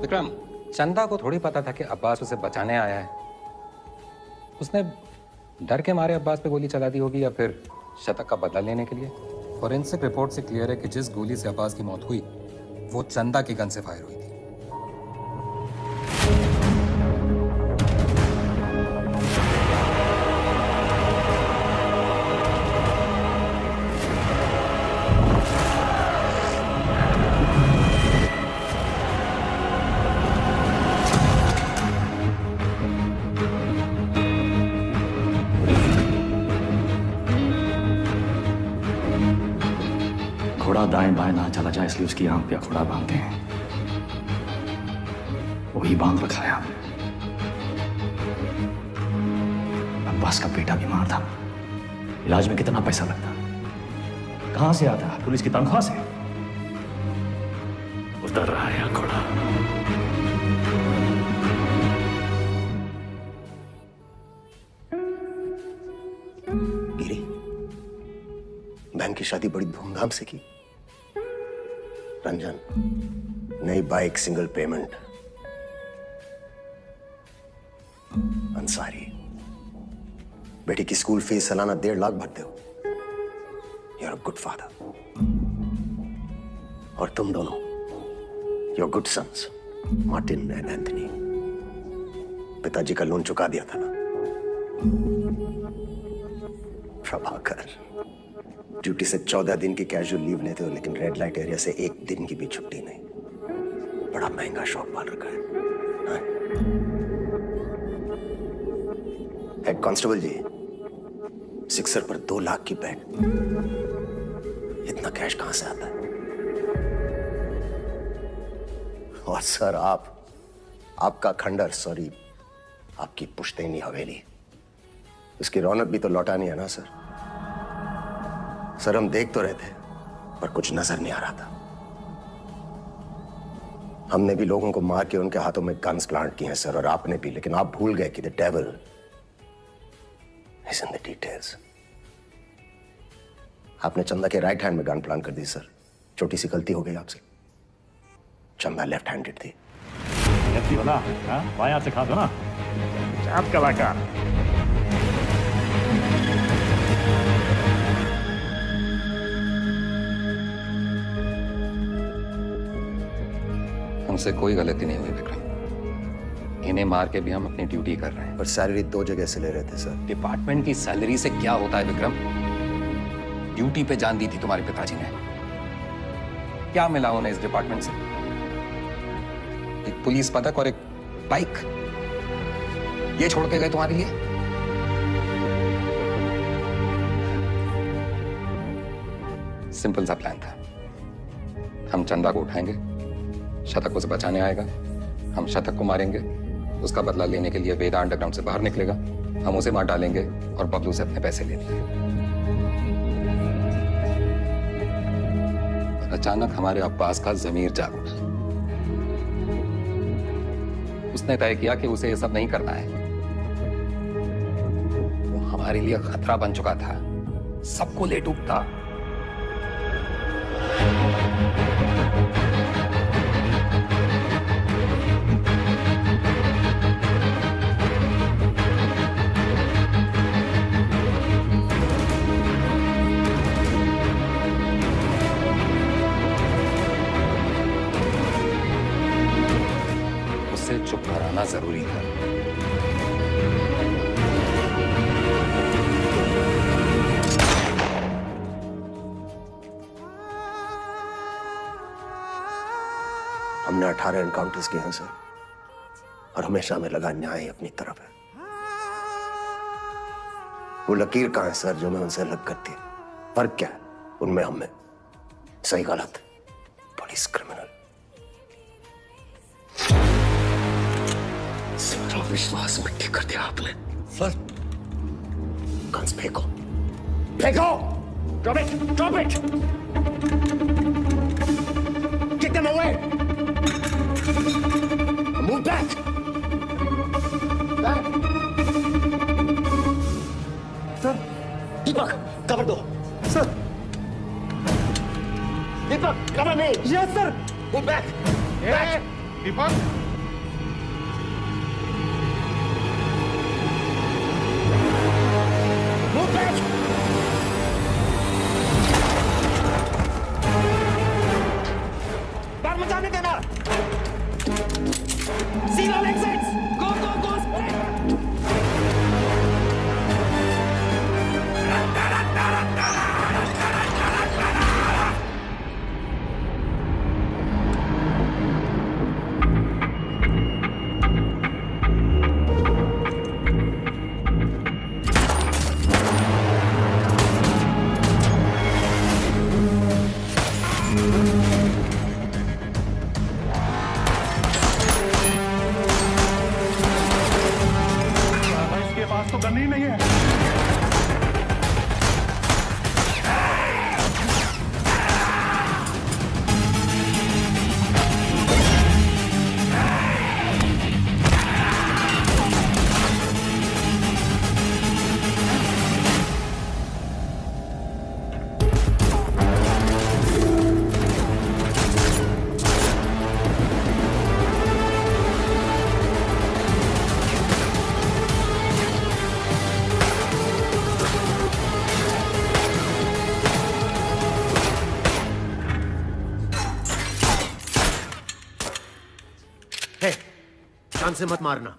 विक्रम, चंदा को थोड़ी पता था कि अब्बास उसे बचाने आया है। उसने डर के मारे अब्बास पे गोली चला दी होगी या फिर शतक का बदला लेने के लिए। फॉरेंसिक रिपोर्ट से क्लियर है कि जिस गोली से अब्बास की मौत हुई वो चंदा की गन से फायर हुई थी। घोड़ा दाएं बाएं ना चला जाए इसलिए उसकी आंख पे अखोड़ा बांधते हैं। वही बांध रखा है आपने। अब्बास का बेटा बीमार था, इलाज में कितना पैसा लगता, कहां से आता? पुलिस की तनख्वाह से। उतर रहा है अखोड़ा। गिरी, बहन की शादी बड़ी धूमधाम से की। रंजन, नई बाइक, सिंगल पेमेंट। अंसारी, बेटी की स्कूल फीस सालाना 1.5 लाख भरते हो। You are a good father. और तुम दोनों, your good sons, Martin and Anthony, पिताजी का लोन चुका दिया था ना? प्रभाकर, ड्यूटी से 14 दिन की कैजुअल लीव लेते हो, लेकिन रेड लाइट एरिया से 1 दिन की भी छुट्टी नहीं। बड़ा महंगा शौक पाल रखा है। हेड कांस्टेबल जी, सिक्सर पर 2 लाख की बेट, इतना कैश कहां से आता है? और सर आपका खंडर, सॉरी, आपकी पुश्तैनी हवेली, उसकी रौनक भी तो लौटानी है ना सर? सर हम देख तो रहे थे, पर कुछ नजर नहीं आ रहा था। हमने भी लोगों को मार के उनके हाथों में गन्स प्लांट किए हैं सर, और आपने भी, लेकिन आप भूल गए कि the devil is in the details. आपने चंदा के राइट हैंड में गन प्लांट कर दी सर। छोटी सी गलती हो गई आपसे। चंदा लेफ्ट हैंडेड थी। लेफ्टी हो ना? बाएं हाथ से खा दो ना, आप कलाकार। हमसे कोई गलती नहीं हुई विक्रम, इन्हें मार के भी हम अपनी ड्यूटी कर रहे हैं। पर सैलरी 2 जगह से ले रहे थे सर। डिपार्टमेंट की सैलरी से क्या होता है विक्रम? ड्यूटी पे जान दी थी तुम्हारे पिताजी ने, क्या मिला उन्हें इस डिपार्टमेंट से? एक पुलिस पदक और एक बाइक, ये छोड़ के गए तुम्हारे लिए? सिंपल सा प्लान था। हम चंदा को उठाएंगे, शतक उसे बचाने आएगा, हम शतक को मारेंगे, उसका बदला लेने के लिए वेदा अंडरग्राउंड से बाहर निकलेगा, हम उसे मार डालेंगे और बबलू से अपने पैसे ले लेंगे। अचानक हमारे अब्बास का ज़मीर जाग उठा। उसने तय किया कि उसे ये सब नहीं करना है। वो हमारे लिए खतरा बन चुका था, सबको ले डूबता। चुप कराना जरूरी था। हमने 18 एनकाउंटर्स किए हैं सर, और हमेशा हमें लगा न्याय अपनी तरफ है। वो लकीर कहां है सर जो मैं उनसे अलग करती है? फर्क क्या है उनमें हम में? सही गलत, पुलिस क्रिमिनल। सारा विश्वास मिट्टी कर दिया आपने सर। गन्स फेंको, फेंको! Drop it! Drop it! Kick them away! Move back! Back! सर, दीपक, कवर दो। सर, दीपक, कवर नहीं। Yes, sir. Move back! Back! Deepak, मचाने देना। Seal all exits. Go, go, go, spread. ध्यान से मत मारना।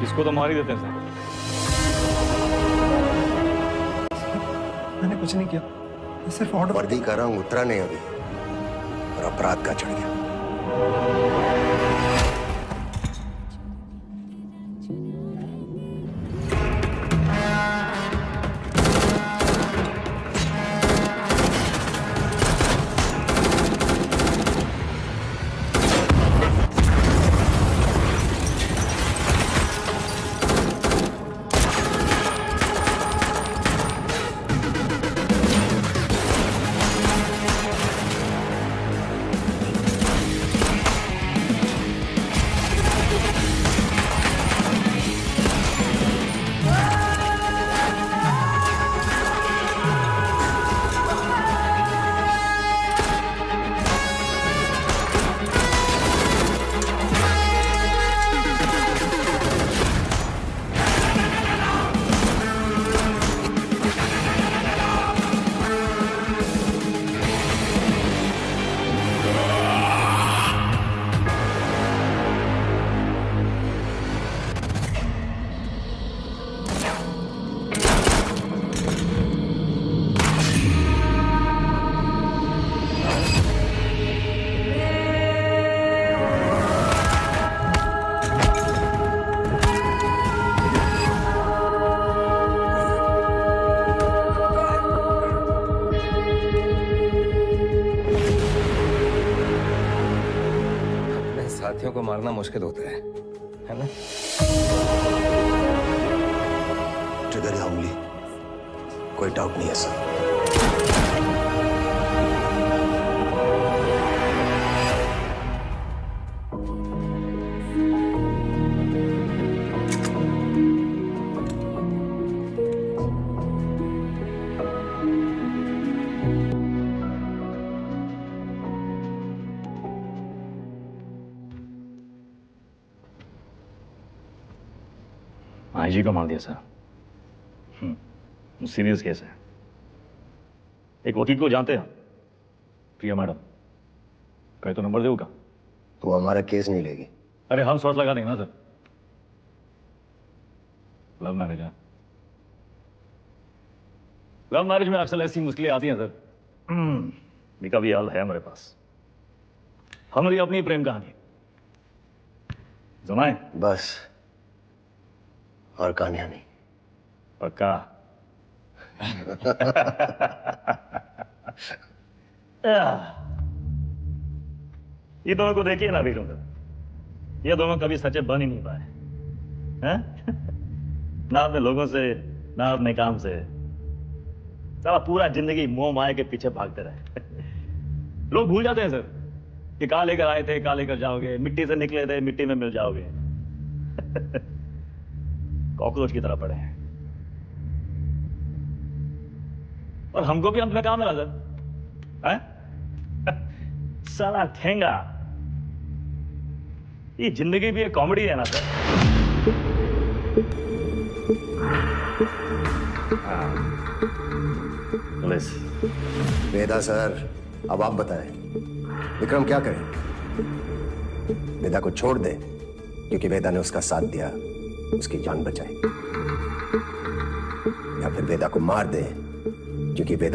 इसको तो मार ही देते हैं सर। मैंने कुछ नहीं किया, सिर्फ ऑर्डर। वर्दी का रंग उतरा नहीं अभी और अपराध का चढ़ गया। साथियों को मारना मुश्किल होता है ना? ट्रिगर या उंगली, कोई डाउट नहीं है सर। आईजी को मार दिया सर। सीरियस केस है। एक वकील को जानते हैं, प्रिया मैडम। कहे तो नंबर दे का। वो हमारा केस नहीं लेगी। अरे हम शॉट लगा देंगे ना सर। लव मैरिज है। लव मैरिज में अक्सर ऐसी मुश्किलें आती हैं सर। निका भी हाल है हमारे पास। हमारी अपनी प्रेम कहानी सुनाए बस, और कहानियां नहीं। पक्का। ये दोनों को देखिए ना वीरों, ये दोनों कभी सच्चे बन ही नहीं पाए हैं? ना अपने लोगों से, ना अपने काम से। साला पूरा जिंदगी मोह माया के पीछे भागते रहे। लोग भूल जाते हैं सर कि कहां लेकर आए थे, कहां लेकर जाओगे। मिट्टी से निकले थे, मिट्टी में मिल जाओगे। कॉकरोच की तरह पड़े हैं। और हमको भी अंत में काम मिला सर। हैं? साला ठेंगा, ये जिंदगी भी एक कॉमेडी है ना सर। पुलिस वेदा सर, अब आप बताएं विक्रम क्या करे? वेदा को छोड़ दे क्योंकि वेदा ने उसका साथ दिया, उसकी जान बचाई, या फिर वेदा को मार दे क्योंकि वेदा